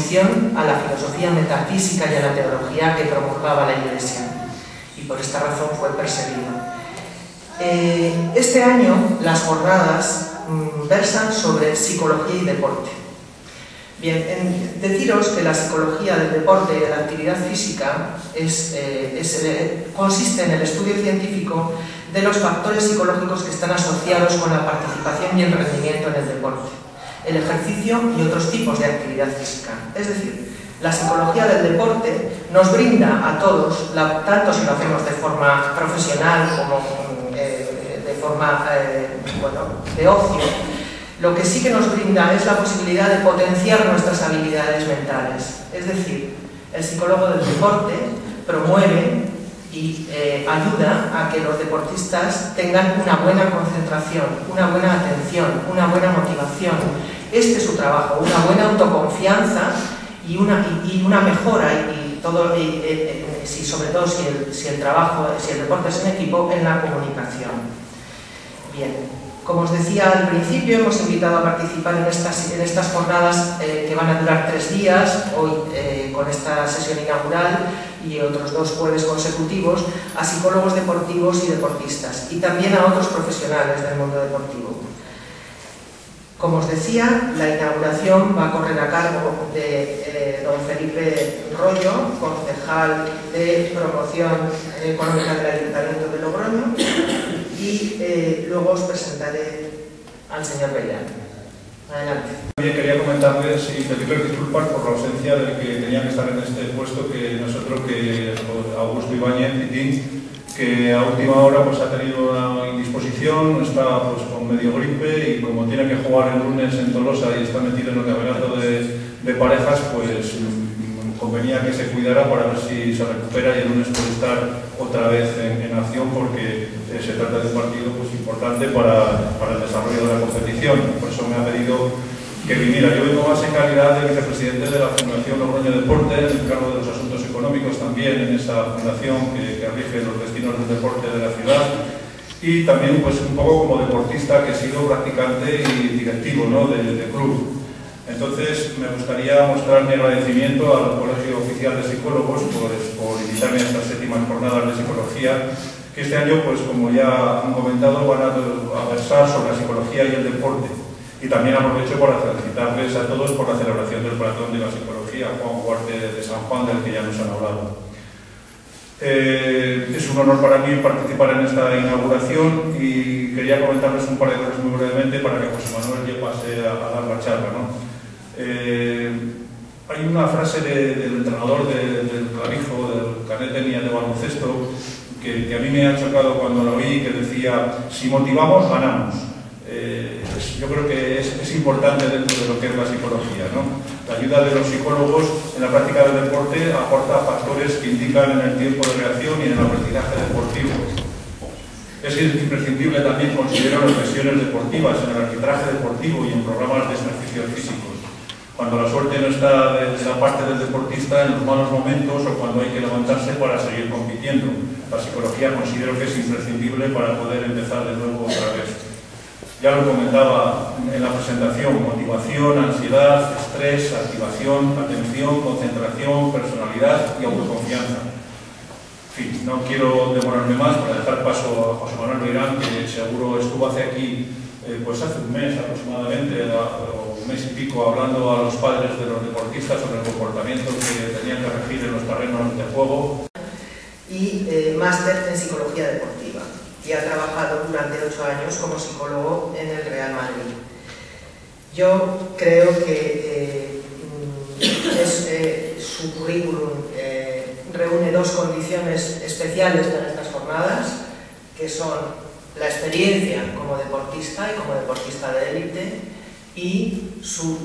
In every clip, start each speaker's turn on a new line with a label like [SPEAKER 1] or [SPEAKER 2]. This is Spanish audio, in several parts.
[SPEAKER 1] oposición a la filosofía metafísica y a la teología que promulgaba la Iglesia, y por esta razón fue perseguido. Este año las jornadas versan sobre psicología y deporte. Bien, deciros que la psicología del deporte y de la actividad física consiste en el estudio científico de los factores psicológicos que están asociados con la participación y el rendimiento en el deporte, el ejercicio y otros tipos de actividad física. Es decir, la psicología del deporte nos brinda a todos, tanto si lo hacemos de forma profesional como de forma de ocio, lo que sí que nos brinda es la posibilidad de potenciar nuestras habilidades mentales. Es decir, el psicólogo del deporte promueve y ayuda a que los deportistas tengan una buena concentración, una buena atención, una buena motivación. Este es su trabajo, una buena autoconfianza y una mejora, sobre todo si el deporte es en equipo, en la comunicación. Bien. Como os decía al principio, hemos invitado a participar en estas jornadas que van a durar 3 días, hoy con esta sesión inaugural y otros 2 jueves consecutivos, a psicólogos deportivos y deportistas, y también a otros profesionales del mundo deportivo. Como os decía, la inauguración va a correr a cargo de don Felipe Rollo, concejal de Promoción Económica del Ayuntamiento de Logroño, y luego os presentaré al señor Bellán. Adelante.
[SPEAKER 2] También quería comentarles y pedirles disculpas por la ausencia del que tenía que estar en este puesto, que nosotros, que Augusto Ibáñez, que a última hora pues ha tenido una indisposición, está pues con medio gripe, y como tiene que jugar el lunes en Tolosa y está metido en el campeonato de parejas, pues convenía que se cuidara para ver si se recupera y el lunes puede estar otra vez en acción, porque se trata de un partido pues importante para el desarrollo de la competición. Por eso me ha pedido que viniera. Yo vengo más en calidad de vicepresidente de la Fundación Logroño Deporte, en el cargo de los asuntos económicos también en esa fundación que rige los destinos del deporte de la ciudad, y también pues un poco como deportista, que he sido practicante y directivo, ¿no?, de club. Entonces me gustaría mostrar mi agradecimiento al Colegio Oficial de Psicólogos por invitarme a estas 7ª jornadas de psicología, que este año, pues como ya han comentado, van a versar sobre la psicología y el deporte. Y también aprovecho para felicitarles a todos por la celebración del Maratón de la Psicología Juan Huarte de San Juan, del que ya nos han hablado. Es un honor para mí participar en esta inauguración, y quería comentarles un par de cosas muy brevemente para que José Manuel ya pase a dar la charla, ¿no? Hay una frase del entrenador del Clavijo, del Canetenia de baloncesto, que a mí me ha chocado cuando lo oí, que decía: si motivamos, ganamos. Yo creo que es importante dentro de lo que es la psicología, ¿no? La ayuda de los psicólogos en la práctica del deporte aporta factores que indican en el tiempo de reacción y en el aprendizaje deportivo. Es imprescindible también, considero, las lesiones deportivas en el arbitraje deportivo y en programas de ejercicios físicos. Cuando la suerte no está de la parte del deportista, en los malos momentos o cuando hay que levantarse para seguir compitiendo. La psicología considero que es imprescindible para poder empezar de nuevo otra vez. Ya lo comentaba en la presentación: motivación, ansiedad, estrés, activación, atención, concentración, personalidad y autoconfianza. En fin, no quiero demorarme más para dejar paso a José Manuel Beirán, que seguro estuvo aquí pues hace un mes aproximadamente, o un mes y pico, hablando a los padres de los deportistas sobre el comportamiento que tenían que regir en los terrenos de juego.
[SPEAKER 1] Y máster en psicología deportiva, y ha trabajado durante 8 años como psicólogo en el Real Madrid. Yo creo que su currículum reúne 2 condiciones especiales para estas jornadas, que son la experiencia como deportista y como deportista de élite, y su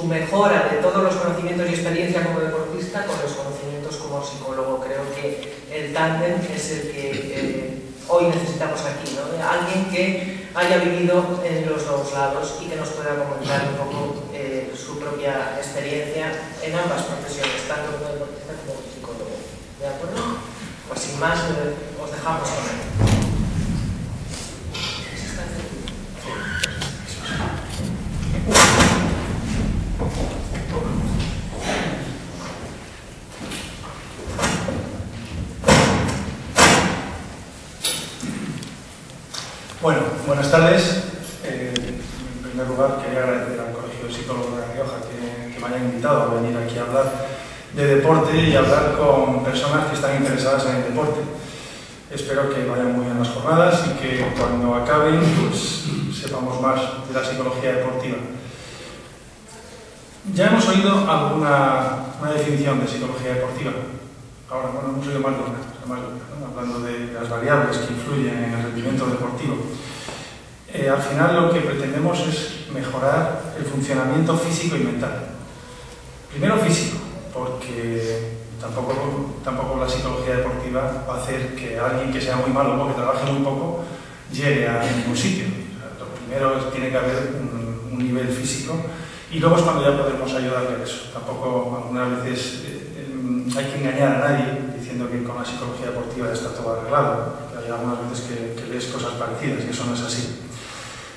[SPEAKER 1] mejora de todos los conocimientos y experiencia como deportista con los conocimientos como psicólogo. Creo que el tándem es el que hoy necesitamos aquí, ¿no? Alguien que haya vivido en los 2 lados y que nos pueda comentar un poco su propia experiencia en ambas profesiones, tanto como deportista como psicólogo. ¿De acuerdo? Pues sin más, os dejamos con él.
[SPEAKER 3] Buenas tardes. En primer lugar, quería agradecer al Colegio de Psicólogos de La Rioja que me hayan invitado a venir aquí a hablar de deporte y hablar con personas que están interesadas en el deporte. Espero que vayan muy bien las jornadas y que cuando acaben pues, sepamos más de la psicología deportiva. Ya hemos oído una definición de psicología deportiva. Ahora, bueno, hemos oído más de una, ¿no? Hablando de las variables que influyen en el rendimiento deportivo. Al final lo que pretendemos es mejorar el funcionamiento físico y mental. Primero físico, porque tampoco la psicología deportiva va a hacer que alguien que sea muy malo o que trabaje muy poco llegue a ningún sitio. O sea, lo primero tiene que haber un nivel físico y luego es cuando ya podemos ayudarle a eso. Tampoco algunas veces hay que engañar a nadie diciendo que con la psicología deportiva ya está todo arreglado. Hay algunas veces que lees cosas parecidas y eso no es así.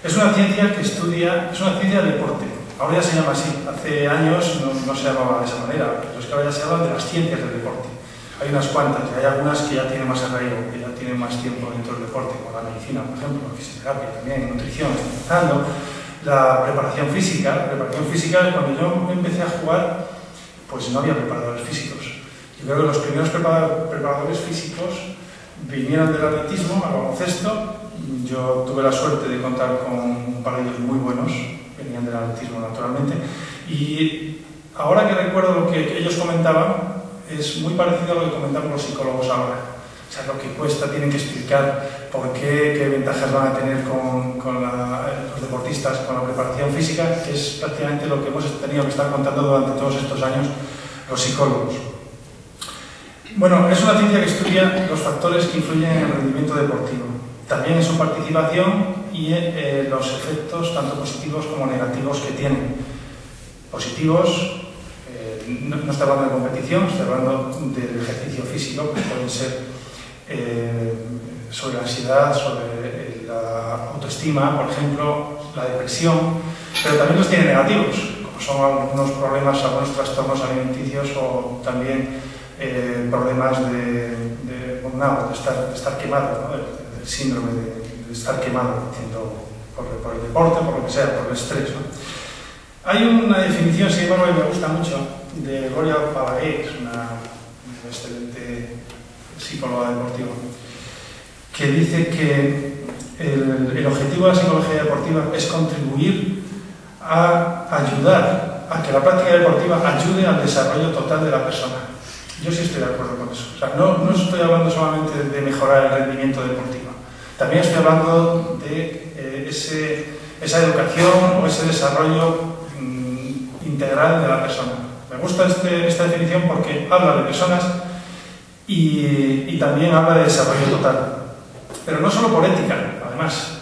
[SPEAKER 3] Es una ciencia que estudia, es una ciencia del deporte. Ahora ya se llama así. Hace años no se llamaba de esa manera, pero es que ahora ya se habla de las ciencias del deporte. Hay unas cuantas, y hay algunas que ya tienen más arraigo, que ya tienen más tiempo dentro del deporte, como la medicina, por ejemplo, la fisioterapia también, nutrición, empezando. La preparación física cuando yo empecé a jugar, pues no había preparadores físicos. Yo creo que los primeros preparadores físicos vinieron del atletismo al baloncesto. Yo tuve la suerte de contar con un par de ellos muy buenos, venían del atletismo naturalmente, y ahora que recuerdo lo que ellos comentaban, es muy parecido a lo que comentamos los psicólogos ahora. O sea, lo que cuesta, tienen que explicar por qué ventajas van a tener con los deportistas, con la preparación física, que es prácticamente lo que hemos tenido que estar contando durante todos estos años los psicólogos. Bueno, es una ciencia que estudia los factores que influyen en el rendimiento deportivo, también en su participación y en los efectos tanto positivos como negativos que tienen. Positivos, no estoy hablando de competición, estoy hablando del ejercicio físico, que pueden ser sobre la ansiedad, sobre la autoestima, por ejemplo, la depresión, pero también los tiene negativos, como son algunos problemas, algunos trastornos alimenticios o también problemas de burnout, de estar quemado, ¿no? El síndrome de estar quemado por el deporte, por lo que sea, por el estrés, ¿no? Hay una definición, sin embargo, que me gusta mucho, de Gloria Balaguer, que es una excelente psicóloga deportiva, que dice que el objetivo de la psicología deportiva es contribuir a ayudar a que la práctica deportiva ayude al desarrollo total de la persona. Yo sí estoy de acuerdo con eso. O sea, no estoy hablando solamente de mejorar el rendimiento deportivo, también estoy hablando de esa educación o ese desarrollo integral de la persona. Me gusta esta definición porque habla de personas y también habla de desarrollo total. Pero no solo por ética, además,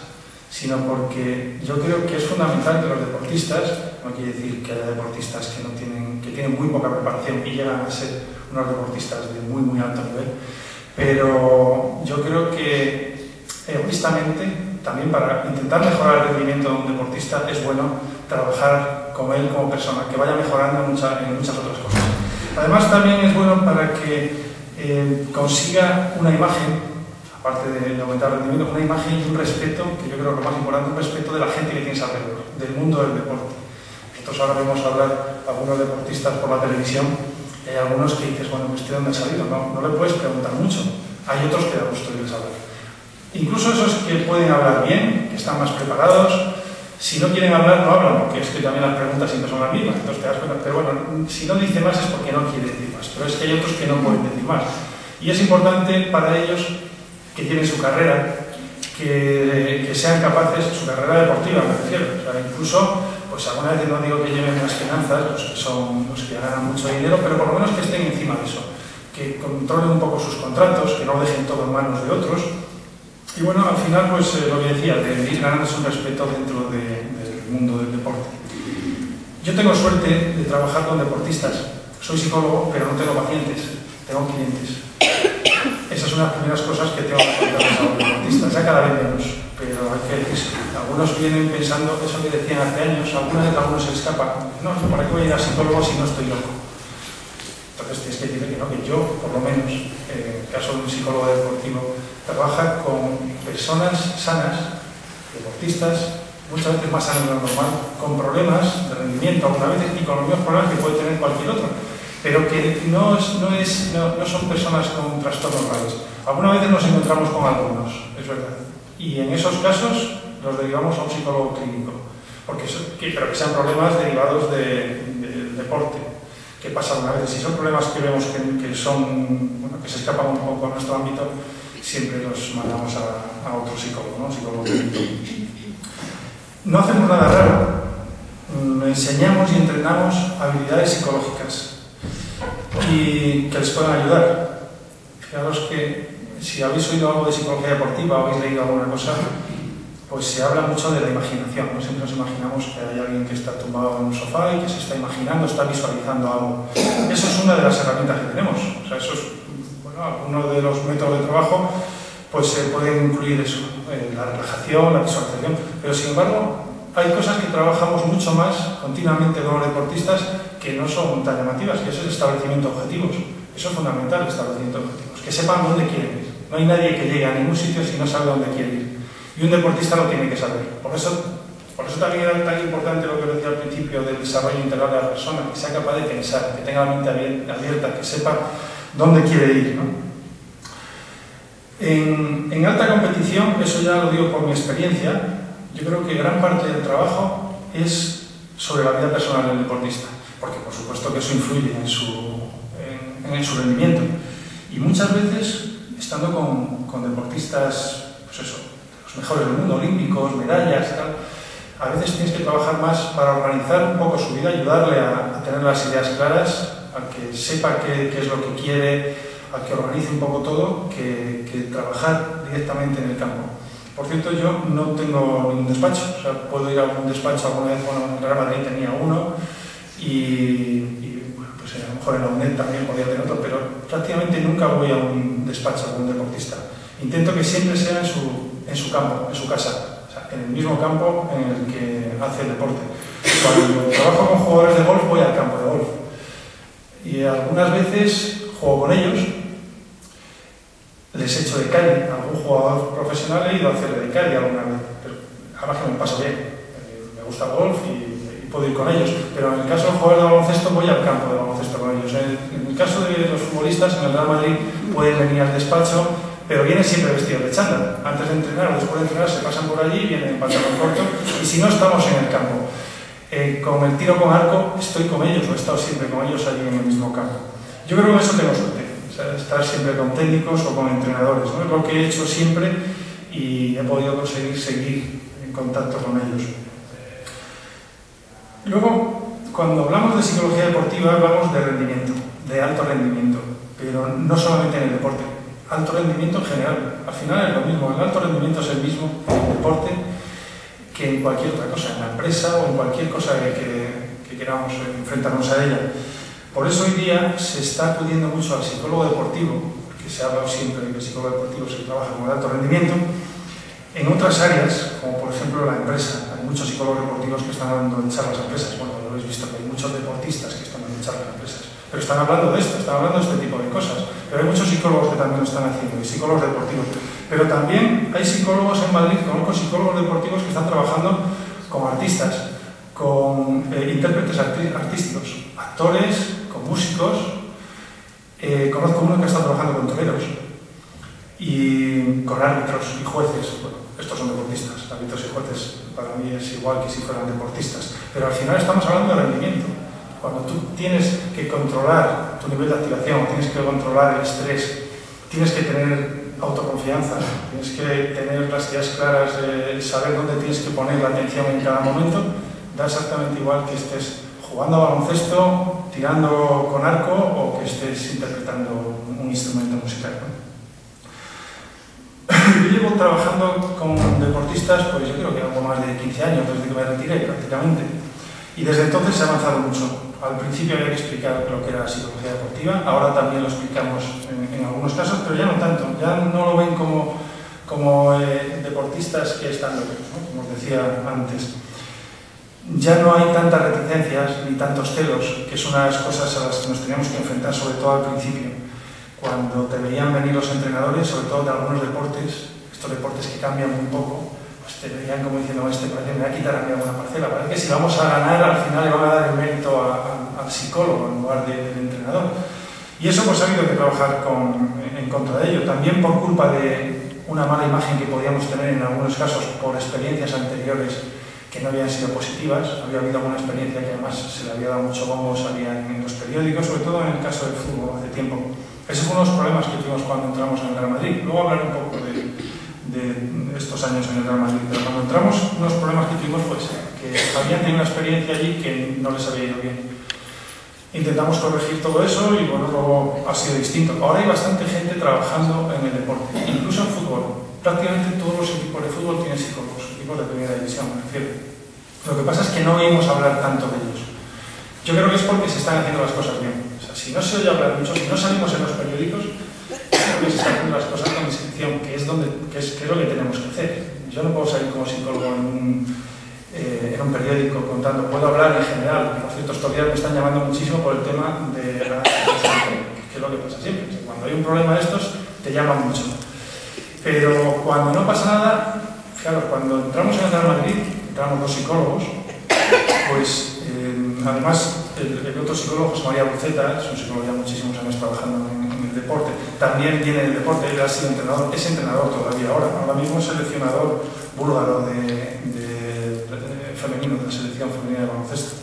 [SPEAKER 3] sino porque yo creo que es fundamental que los deportistas, no quiere decir que haya deportistas que tienen muy poca preparación y llegan a ser unos deportistas de muy alto nivel, pero yo creo que egoístamente, también para intentar mejorar el rendimiento de un deportista, es bueno trabajar con él como persona, que vaya mejorando en muchas otras cosas. Además, también es bueno para que consiga una imagen, aparte de aumentar el rendimiento, una imagen y un respeto, que yo creo que lo más importante, un respeto de la gente que tienes alrededor, del mundo del deporte. Nosotros ahora vemos hablar a algunos deportistas por la televisión, y hay algunos que dices, bueno, pues ¿de dónde ha salido? No le puedes preguntar mucho. Hay otros que da gusto irles a hablar. Incluso esos que pueden hablar bien, que están más preparados, si no quieren hablar, no hablan, porque es que también las preguntas siempre son las mismas, entonces te das cuenta. Pero bueno, si no dice más es porque no quiere decir más, pero es que hay otros que no pueden decir más. Y es importante para ellos que tienen su carrera, que sean capaces, su carrera deportiva me refiero, o sea, incluso, pues alguna vez no digo que lleven las finanzas, los que son los que ganan mucho dinero, pero por lo menos que estén encima de eso, que controlen un poco sus contratos, que no dejen todo en manos de otros. Y bueno, al final, pues lo que decía, de ir ganándose un respeto dentro del mundo del deporte. Yo tengo suerte de trabajar con deportistas. Soy psicólogo, pero no tengo pacientes, tengo clientes. Esas son las primeras cosas que tengo que contar a los deportistas, ya cada vez menos, pero hay que decirse. Algunos vienen pensando eso que decían hace años, alguna vez a algunos se les escapa. No, ¿para qué voy a ir a psicólogo si no estoy loco? Entonces tienes que decirle que no, que yo, por lo menos, en el caso de un psicólogo deportivo, trabaja con personas sanas, que por deportistas, muchas veces más sanos de lo normal, con problemas de rendimiento, algunas veces, y con los mismos problemas que puede tener cualquier otro, pero que no son personas con trastornos graves. Algunas veces nos encontramos con algunos, es verdad, y en esos casos los derivamos a un psicólogo clínico, pero que sean problemas derivados del deporte, que pasa una vez. Si son problemas que vemos que se escapan un poco a nuestro ámbito, siempre los mandamos a otro psicólogo, ¿no? Psicólogo clínico. No hacemos nada raro, enseñamos y entrenamos habilidades psicológicas y que les puedan ayudar. Fijaros que si habéis oído algo de psicología deportiva o habéis leído alguna cosa, pues se habla mucho de la imaginación, ¿no? Siempre nos imaginamos que hay alguien que está tumbado en un sofá y que se está imaginando, está visualizando algo. Eso es una de las herramientas que tenemos. O sea, eso es, uno de los métodos de trabajo, pues se pueden incluir eso, la relajación, la visualización, pero sin embargo hay cosas que trabajamos mucho más continuamente con los deportistas que no son tan llamativas, que es el establecimiento de objetivos. Eso es fundamental, el establecimiento de objetivos, que sepan dónde quieren ir. No hay nadie que llegue a ningún sitio si no sabe dónde quiere ir. Y un deportista lo tiene que saber. Por eso también era tan importante lo que os decía al principio del desarrollo integral de la persona, que sea capaz de pensar, que tenga la mente abierta, que sepa dónde quiere ir, ¿no? En alta competición, eso ya lo digo por mi experiencia, yo creo que gran parte del trabajo es sobre la vida personal del deportista, porque por supuesto que eso influye en su rendimiento. Y muchas veces, estando con deportistas, pues eso, los mejores del mundo, olímpicos, medallas, tal, a veces tienes que trabajar más para organizar un poco su vida, ayudarle a tener las ideas claras, a que sepa qué es lo que quiere, a que organice un poco todo, que trabajar directamente en el campo. Por cierto, yo no tengo ningún despacho, o sea, puedo ir a un despacho alguna vez, bueno, en Real Madrid tenía uno, y bueno, pues a lo mejor en la UNED también podía tener otro, pero prácticamente nunca voy a un despacho con un deportista. Intento que siempre sea en su campo, en su casa, o sea, en el mismo campo en el que hace el deporte. Cuando trabajo con jugadores de golf, voy al campo de golf. Y algunas veces juego con ellos, les echo de calle. Algún jugador profesional he ido a hacerle de calle alguna vez, pero además que me paso bien, me gusta el golf y puedo ir con ellos, pero en el caso de jugadores de baloncesto voy al campo de baloncesto con ellos. En el caso de los futbolistas, en el Real Madrid pueden venir al despacho, pero vienen siempre vestidos de chándal. Antes de entrenar o después de entrenar se pasan por allí, vienen en pantalón corto, y si no, estamos en el campo. Con el tiro con arco estoy con ellos, o he estado siempre con ellos allí en el mismo campo. Yo creo que eso tengo suerte. O sea, estar siempre con técnicos o con entrenadores, ¿no? Es lo que he hecho siempre y he podido conseguir seguir en contacto con ellos. Luego, cuando hablamos de psicología deportiva, hablamos de rendimiento, de alto rendimiento, pero no solamente en el deporte, alto rendimiento en general. Al final es lo mismo, el alto rendimiento es el mismo en el deporte que en cualquier otra cosa, en la empresa o en cualquier cosa que queramos enfrentarnos a ella. Por eso hoy día se está acudiendo mucho al psicólogo deportivo, porque se ha hablado siempre de que el psicólogo deportivo se trabaja con alto rendimiento, en otras áreas, como por ejemplo la empresa. Hay muchos psicólogos deportivos que están dando charlas a empresas. Bueno, lo habéis visto, que hay muchos deportistas que están dando charlas a empresas, pero están hablando de esto, están hablando de este tipo de cosas. Pero hay muchos psicólogos que también lo están haciendo, y psicólogos deportivos. Pero también hay psicólogos en Madrid, conozco psicólogos deportivos que están trabajando con artistas, con intérpretes artísticos, actores, con músicos. Conozco uno que está trabajando con toreros y con árbitros y jueces. Bueno, estos son deportistas, árbitros y jueces para mí es igual que si fueran deportistas, pero al final estamos hablando de rendimiento. Cuando tú tienes que controlar tu nivel de activación, tienes que controlar el estrés, tienes que tener autoconfianza, tienes que tener las ideas claras, saber dónde tienes que poner la atención en cada momento, da exactamente igual que estés jugando a baloncesto, tirando con arco o que estés interpretando un instrumento musical, ¿no? Yo llevo trabajando con deportistas, pues yo creo que algo más de 15 años, desde que me retiré prácticamente. Y desde entonces se ha avanzado mucho. Al principio había que explicar lo que era psicología deportiva, ahora también lo explicamos en algunos casos, pero ya no tanto. Ya no lo ven como deportistas que están locos, ¿no? Como os decía antes. Ya no hay tantas reticencias ni tantos celos, que son unas cosas a las que nos teníamos que enfrentar, sobre todo al principio. Cuando te veían venir los entrenadores, sobre todo de algunos deportes, estos deportes que cambian muy poco, pues te verían como diciendo, parece que me va a quitar a mí alguna parcela. Parece que si vamos a ganar, al final le van a dar el mérito al psicólogo en lugar del entrenador. Y eso pues ha habido que trabajar en contra de ello. También por culpa de una mala imagen que podíamos tener en algunos casos por experiencias anteriores que no habían sido positivas. Había habido alguna experiencia que además se le había dado mucho bombo, salía en los periódicos, sobre todo en el caso del fútbol hace tiempo. Ese fue uno de los problemas que tuvimos cuando entramos en el Real Madrid. Luego hablaré un poco de estos años en el Real Madrid, pero cuando entramos, unos problemas que tuvimos pues que habían tenido una experiencia allí que no les había ido bien. Intentamos corregir todo eso y bueno, luego ha sido distinto. Ahora hay bastante gente trabajando en el deporte, incluso en fútbol. Prácticamente todos los equipos de fútbol tienen psicólogos, equipos de primera división, me refiero. Lo que pasa es que no oímos hablar tanto de ellos. Yo creo que es porque se están haciendo las cosas bien. O sea, si no se oye hablar mucho, si no salimos en los periódicos, creo que se están haciendo las cosas con discreción, que es lo que tenemos que hacer. Yo no puedo salir como psicólogo en un periódico contando, puedo hablar en general. Por cierto, estos días me están llamando muchísimo por el tema de la que es lo que pasa siempre. Cuando hay un problema de estos, te llaman mucho. Pero cuando no pasa nada, claro, cuando entramos en el Real Madrid, entramos los psicólogos, pues además el otro psicólogo, José María Buceta, es un psicólogo ya muchísimos años trabajando en el deporte, también viene del deporte, él ha sido entrenador, es entrenador todavía ahora mismo es seleccionador búlgaro femenino, de la selección femenina de baloncesto.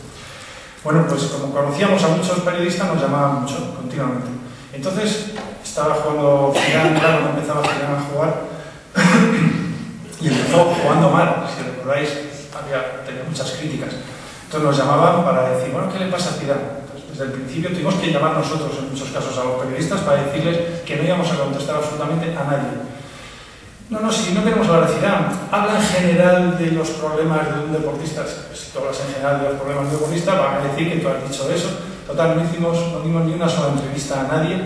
[SPEAKER 3] Bueno, pues como conocíamos a muchos periodistas, nos llamaban mucho, continuamente. Entonces, estaba jugando Zidane, claro, empezaba Zidane a jugar, y empezó jugando mal, si recordáis, tenía muchas críticas. Entonces nos llamaban para decir, bueno, ¿qué le pasa a Zidane? Entonces, desde el principio tuvimos que llamar nosotros, en muchos casos, a los periodistas para decirles que no íbamos a contestar absolutamente a nadie. No, si no queremos hablar de Zidane, habla en general de los problemas de un deportista. Si tú hablas en general de los problemas de un deportista, van a decir que tú has dicho eso. Total, no dimos ni una sola entrevista a nadie.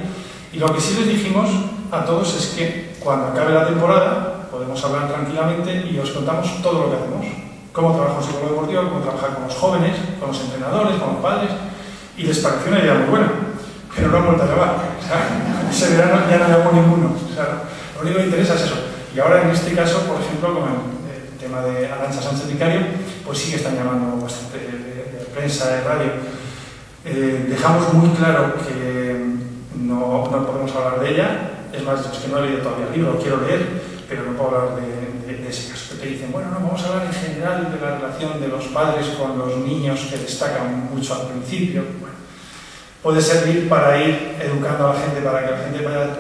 [SPEAKER 3] Y lo que sí les dijimos a todos es que cuando acabe la temporada podemos hablar tranquilamente y os contamos todo lo que hacemos. Cómo trabaja un psicólogo deportivo, cómo trabajar con los jóvenes, con los entrenadores, con los padres. Y les pareció una idea muy buena, pero no han vuelto a llamar. O sea, ese verano ya no llamó ninguno. O sea, lo único que interesa es eso. Y ahora en este caso, por ejemplo, con el tema de Arantxa Sánchez Vicario, pues sí que están llamando bastante de prensa, de radio. Dejamos muy claro que no podemos hablar de ella. Es más, es que no he leído todavía el libro, lo quiero leer, pero no puedo hablar de ese caso. Que te dicen, bueno, no, vamos a hablar en general de la relación de los padres con los niños que destacan mucho al principio. Bueno, puede servir para ir educando a la gente, para que la gente vaya...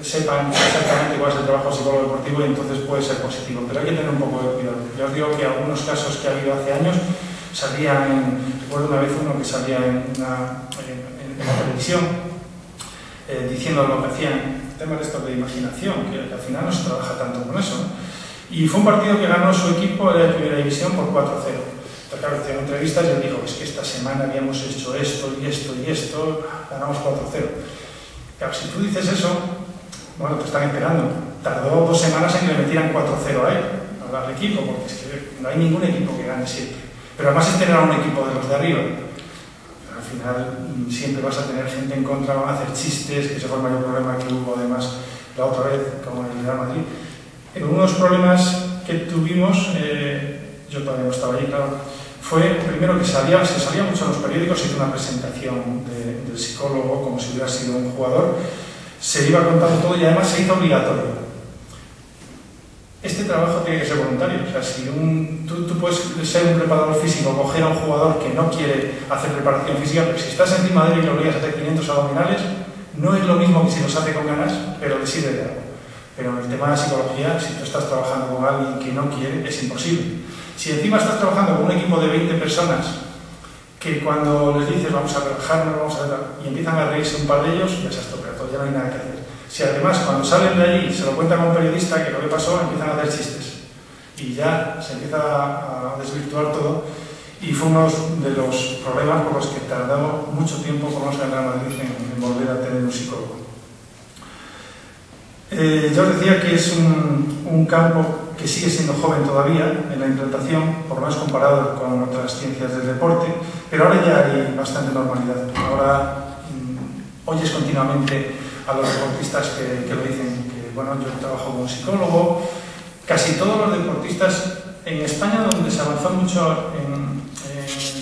[SPEAKER 3] sepan exactamente cuál es el trabajo psicólogo deportivo y entonces puede ser positivo, pero hay que tener un poco de cuidado. Yo os digo que algunos casos que ha habido hace años salían, recuerdo una vez uno que salía en la televisión diciendo lo que hacían, temas de esto de imaginación, que al final no se trabaja tanto con eso, ¿no? Y fue un partido que ganó su equipo de primera división por 4-0. Entonces, claro, hicieron entrevistas y él dijo, es que esta semana habíamos hecho esto y esto y esto, ganamos 4-0. Claro, si tú dices eso, bueno, te están esperando. Tardó 2 semanas en que le metieran 4-0 a él, al equipo, porque es que no hay ningún equipo que gane siempre. Pero además es tener a un equipo de los de arriba. Pero al final siempre vas a tener gente en contra, van a hacer chistes, que ese fue el mayor problema que hubo además la otra vez, como en el Real Madrid. Uno de los problemas que tuvimos, yo todavía no estaba allí, claro, fue primero que se salía mucho en los periódicos, se hizo una presentación del psicólogo como si hubiera sido un jugador, se iba contando todo y además se hizo obligatorio. Este trabajo tiene que ser voluntario, o sea, si tú puedes ser un preparador físico, coger a un jugador que no quiere hacer preparación física, pero si estás encima de él y lo obligas a hacer 500 abdominales, no es lo mismo que si los hace con ganas, pero le sirve de algo. Pero en el tema de la psicología, si tú estás trabajando con alguien que no quiere, es imposible. Si encima estás trabajando con un equipo de 20 personas que cuando les dices vamos a relajarnos, vamos a ver, y empiezan a reírse un par de ellos, ya se ha estropeado, ya no hay nada que hacer. Si además cuando salen de allí se lo cuentan a un periodista que lo que pasó, empiezan a hacer chistes y ya se empieza a desvirtuar todo, y fue uno de los problemas por los que tardó mucho tiempo, por lo menos en el Real Madrid, en volver a tener un psicólogo. Yo os decía que es un campo que sigue siendo joven todavía en la implantación, por lo menos comparado con otras ciencias del deporte, pero ahora ya hay bastante normalidad. Ahora oyes continuamente a los deportistas que lo dicen, que bueno, yo trabajo como psicólogo, casi todos los deportistas en España, donde se avanzó mucho en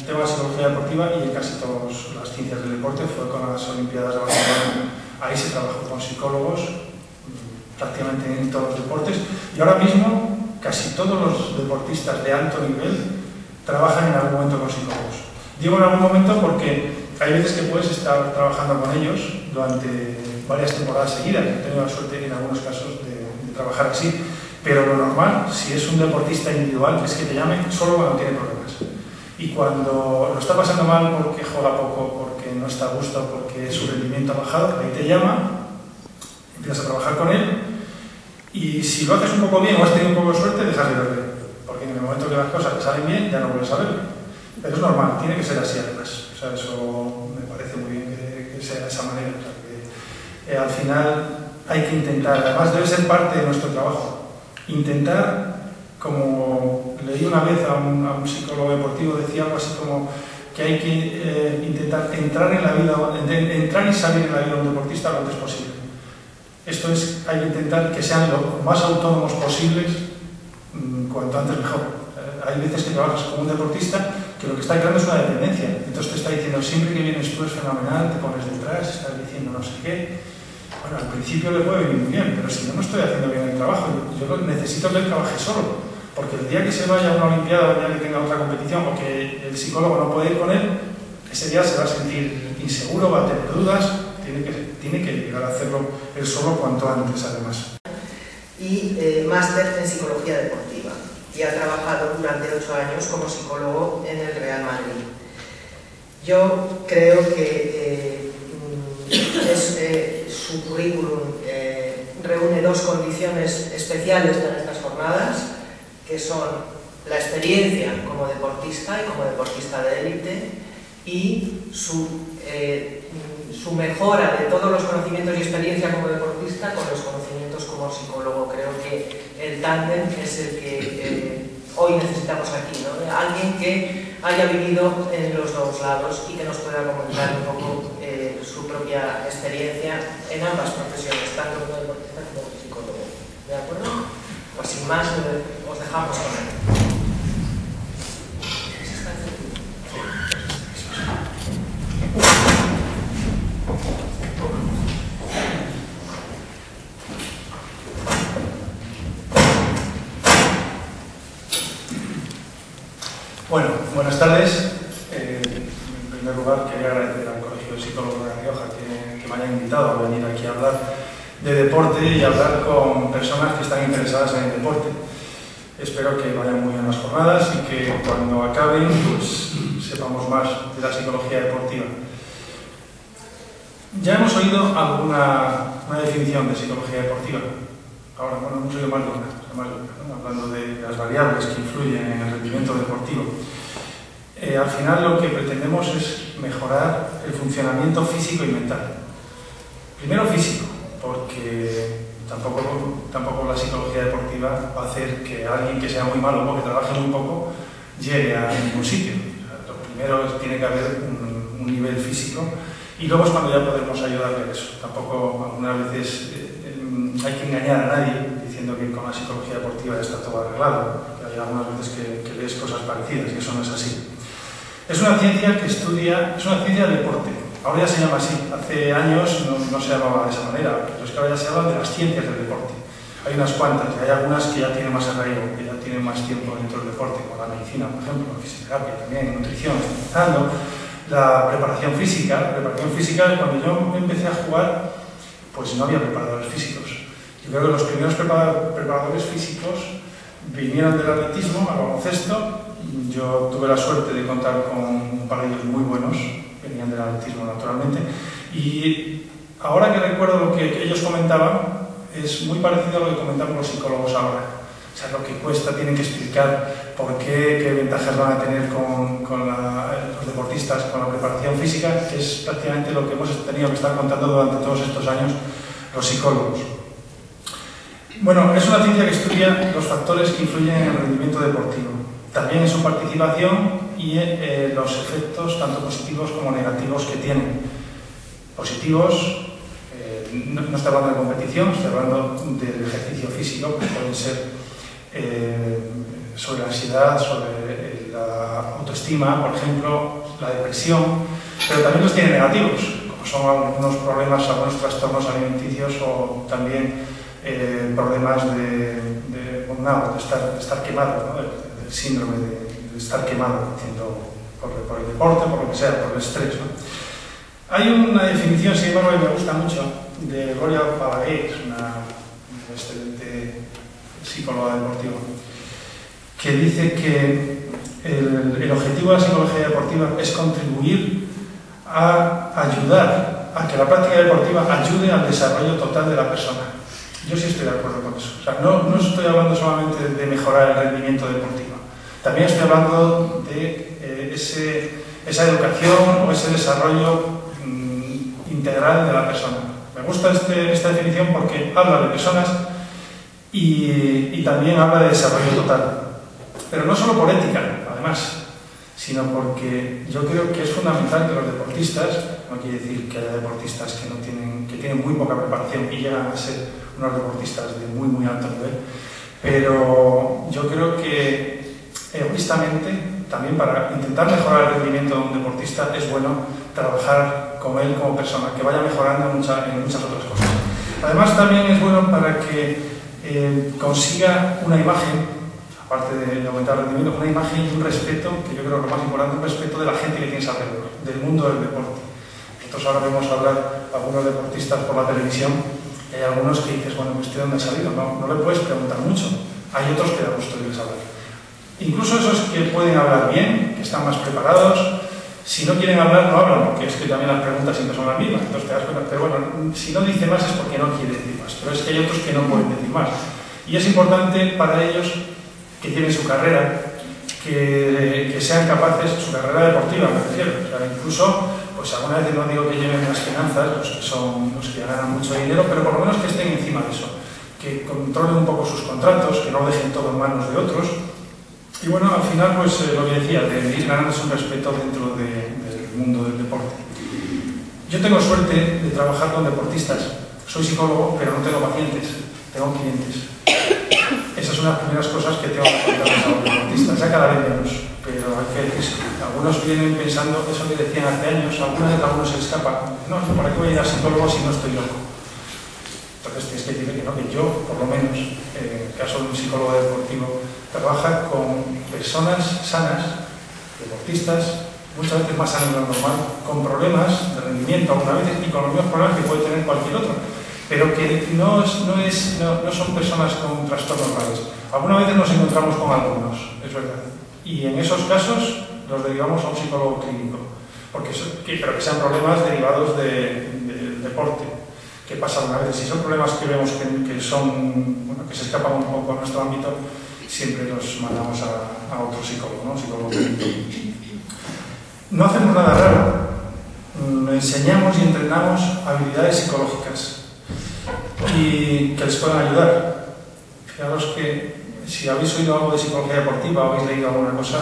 [SPEAKER 3] temas de psicología deportiva y en casi todas las ciencias del deporte, fue con las Olimpiadas de Barcelona. Ahí se trabajó con psicólogos prácticamente en todos los deportes, y ahora mismo casi todos los deportistas de alto nivel trabajan en algún momento con psicólogos. Digo en algún momento porque hay veces que puedes estar trabajando con ellos durante varias temporadas seguidas. He tenido la suerte en algunos casos de trabajar así, pero lo normal, si es un deportista individual, es que te llame solo cuando tiene problemas. Y cuando lo está pasando mal porque juega poco, porque no está a gusto, porque su rendimiento ha bajado, ahí te llama, empiezas a trabajar con él, y si lo haces un poco bien o has tenido un poco de suerte, dejas de verle, porque en el momento que las cosas te salen bien, ya no vuelves a verle. Pero es normal, tiene que ser así además. O sea, eso me parece muy bien que sea de esa manera. O sea, que, al final hay que intentar, además debe ser parte de nuestro trabajo, intentar, como leí una vez a un psicólogo deportivo, decía algo así como que hay que intentar entrar y salir en la vida de un deportista lo antes posible. Esto es, hay que intentar que sean lo más autónomos posibles, cuanto antes mejor. Hay veces que trabajas con un deportista que lo que está creando es una dependencia. Entonces te está diciendo, siempre que vienes tú es fenomenal, te pones detrás, estás diciendo no sé qué. Bueno, al principio le puede venir muy bien, pero si no estoy haciendo bien el trabajo, yo necesito que él trabaje solo. Porque el día que se vaya a una olimpiada, o el día que tenga otra competición, o que el psicólogo no puede ir con él, ese día se va a sentir inseguro, va a tener dudas, tiene que llegar a hacerlo él solo cuanto antes, además.
[SPEAKER 1] Y máster en psicología deportiva. Y ha trabajado durante 8 años como psicólogo en el Real Madrid. Yo creo que su currículum reúne 2 condiciones especiales para estas jornadas, que son la experiencia como deportista y como deportista de élite, y su mejora de todos los conocimientos y experiencia como deportista con los conocimientos como psicólogo. Creo que el tándem es el que hoy necesitamos aquí, ¿no? Alguien que haya vivido en los 2 lados y que nos pueda comentar un poco su propia experiencia en ambas profesiones, tanto como deportista como psicólogo. ¿De acuerdo? Pues sin más, os dejamos con él.
[SPEAKER 3] Bueno, buenas tardes. En primer lugar, quería agradecer al Colegio de Psicólogos de La Rioja que me hayan invitado a venir aquí a hablar de deporte y hablar con personas que están interesadas en el deporte. Espero que vayan muy bien las jornadas y que cuando acaben pues, sepamos más de la psicología deportiva. Ya hemos oído una definición de psicología deportiva. Ahora, bueno, hemos oído más de una, ¿no? Hablando de las variables que influyen en el rendimiento deportivo. Al final lo que pretendemos es mejorar el funcionamiento físico y mental. Primero físico, porque tampoco la psicología deportiva va a hacer que alguien que sea muy malo o que trabaje muy poco llegue a ningún sitio. O sea, lo primero tiene que haber un nivel físico y luego es cuando ya podemos ayudarle a eso. Tampoco algunas veces hay que engañar a nadie diciendo que con la psicología deportiva ya está todo arreglado, porque hay algunas veces que lees cosas parecidas y eso no es así. Es una ciencia que estudia, es una ciencia del deporte. Ahora ya se llama así. Hace años no se llamaba de esa manera, pero es que ahora ya se habla de las ciencias del deporte. Hay unas cuantas, y hay algunas que ya tienen más arraigo, que ya tienen más tiempo dentro del deporte, como la medicina, por ejemplo, la fisioterapia también, nutrición, empezando. La preparación física. La preparación física, cuando yo empecé a jugar, pues no había preparadores físicos. Yo creo que los primeros preparadores físicos vinieron del atletismo al baloncesto. Yo tuve la suerte de contar con un par de ellos muy buenos, venían del atletismo naturalmente, y ahora que recuerdo lo que ellos comentaban, es muy parecido a lo que comentamos los psicólogos ahora. O sea, lo que cuesta, tienen que explicar por qué ventajas van a tener con los deportistas, con la preparación física, que es prácticamente lo que hemos tenido que estar contando durante todos estos años los psicólogos. Bueno, es una ciencia que estudia los factores que influyen en el rendimiento deportivo, también en su participación y en los efectos tanto positivos como negativos que tienen. Positivos, no estoy hablando de competición, estoy hablando del ejercicio físico, que pueden ser sobre la ansiedad, sobre la autoestima, por ejemplo, la depresión, pero también los tiene negativos, como son algunos problemas, algunos trastornos alimenticios o también problemas de burnout, de estar quemado, ¿no? El síndrome de estar quemado por el deporte, por lo que sea, por el estrés, ¿no? Hay una definición, sin embargo, que me gusta mucho, de Gloria Balaguer, es una excelente psicóloga deportiva, que dice que el objetivo de la psicología deportiva es contribuir a ayudar a que la práctica deportiva ayude al desarrollo total de la persona. Yo sí estoy de acuerdo con eso. O sea, no estoy hablando solamente de mejorar el rendimiento deportivo, también estoy hablando de esa educación o ese desarrollo integral de la persona. Me gusta esta definición porque habla de personas y también habla de desarrollo total. Pero no solo por ética, además, sino porque yo creo que es fundamental que los deportistas, no quiere decir que haya deportistas que tienen muy poca preparación y llegan a ser unos deportistas de muy alto nivel, pero yo creo que egoístamente, también para intentar mejorar el rendimiento de un deportista, es bueno trabajar con él como persona, que vaya mejorando en muchas otras cosas. Además, también es bueno para que consiga una imagen, aparte de aumentar el rendimiento, una imagen y un respeto, que yo creo que lo más importante, un respeto de la gente que tienes alrededor, del mundo del deporte. Nosotros ahora vemos hablar a algunos deportistas por la televisión, y hay algunos que dices, bueno, pues ¿de dónde ha salido? No le puedes preguntar mucho. Hay otros que da gusto de saber. Incluso esos que pueden hablar bien, que están más preparados, si no quieren hablar, no hablan, porque es que también las preguntas siempre son las mismas, entonces te das cuenta, pero bueno, si no dice más es porque no quiere decir más, pero es que hay otros que no pueden decir más. Y es importante para ellos que tienen su carrera, que sean capaces, su carrera deportiva me refiero, o sea, incluso, pues alguna vez no digo que lleven las finanzas, los que ganan mucho dinero, pero por lo menos que estén encima de eso, que controlen un poco sus contratos, que no dejen todo en manos de otros. Y bueno, al final, pues lo que decía, de ir ganándose un respeto dentro del mundo del deporte. Yo tengo suerte de trabajar con deportistas. Soy psicólogo, pero no tengo pacientes, tengo clientes. Esas son las primeras cosas que tengo que contarles a los deportistas, ya cada vez menos, pero hay que decir, algunos vienen pensando eso que decían hace años, alguna vez algunos se escapa, no, ¿para qué voy a ir al psicólogo si no estoy loco? Entonces tienes que decirle que no, que yo, por lo menos, en el caso de un psicólogo deportivo, trabaja con personas sanas, deportistas, muchas veces más sanos de lo normal, con problemas de rendimiento algunas veces y con los mismos problemas que puede tener cualquier otro, pero que no son personas con trastornos graves. Algunas veces nos encontramos con algunos, es verdad, y en esos casos los derivamos a un psicólogo clínico, pero que sean problemas derivados del deporte, que pasa alguna vez. Si son problemas que vemos que se escapan un poco a nuestro ámbito, siempre los mandamos a otro psicólogo, ¿no? Psicólogo clínico. No hacemos nada raro, enseñamos y entrenamos habilidades psicológicas y que les puedan ayudar. Fijaros que si habéis oído algo de psicología deportiva o habéis leído alguna cosa,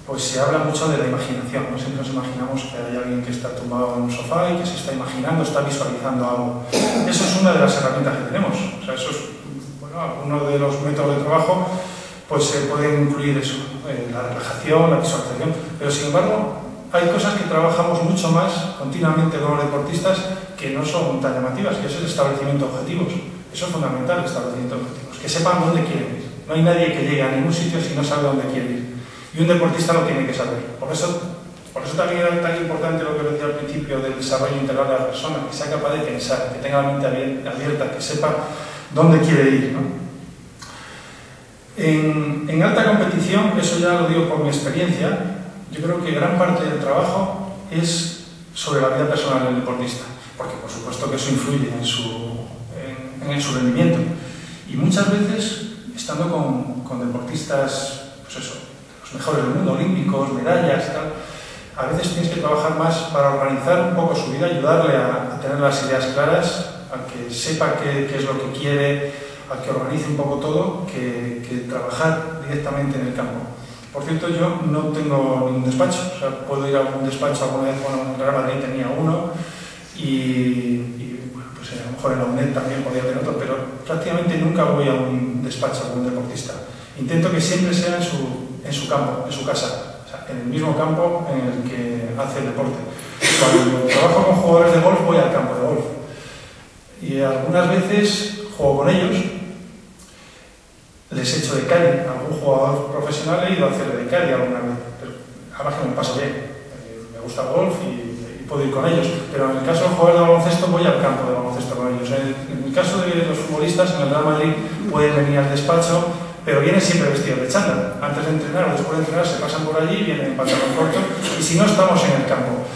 [SPEAKER 3] pues se habla mucho de la imaginación, ¿no? Siempre nos imaginamos que hay alguien que está tumbado en un sofá y que se está imaginando, está visualizando algo. Eso es una de las herramientas que tenemos. O sea, eso es, algunos de los métodos de trabajo, pues se pueden incluir eso, la relajación, la visualización, pero sin embargo hay cosas que trabajamos mucho más continuamente con los deportistas que no son tan llamativas, que es el establecimiento de objetivos. Eso es fundamental, el establecimiento de objetivos, que sepan dónde quieren ir. No hay nadie que llegue a ningún sitio si no sabe dónde quiere ir. Y un deportista lo tiene que saber. Por eso también era tan importante lo que decía al principio del desarrollo integral de la persona, que sea capaz de pensar, que tenga la mente abierta, que sepa dónde quiere ir, ¿no? En alta competición, eso ya lo digo por mi experiencia, yo creo que gran parte del trabajo es sobre la vida personal del deportista, porque por supuesto que eso influye en su rendimiento. Y muchas veces, estando con deportistas, pues eso, los mejores del mundo, olímpicos, medallas, tal, a veces tienes que trabajar más para organizar un poco su vida, ayudarle a tener las ideas claras, a que sepa qué es lo que quiere, a que organice un poco todo, que trabajar directamente en el campo. Por cierto, yo no tengo ningún despacho, o sea, puedo ir a un despacho alguna vez, bueno, en Real Madrid tenía uno, y bueno, pues a lo mejor en la UNED también podría tener otro, pero prácticamente nunca voy a un despacho con un deportista. Intento que siempre sea en su campo, en su casa, o sea, en el mismo campo en el que hace el deporte. Cuando trabajo con jugadores de golf, voy al campo de golf. Y algunas veces juego con ellos, les echo de calle. Algún jugador profesional he ido a hacerle de calle alguna vez, pero además que me paso bien. Me gusta el golf y puedo ir con ellos, pero en el caso de jugadores de baloncesto voy al campo de baloncesto con ellos. En el caso de los futbolistas, en el Real Madrid pueden venir al despacho, pero vienen siempre vestidos de chándal. Antes de entrenar o después de entrenar se pasan por allí, vienen en pantalón corto, y si no, estamos en el campo.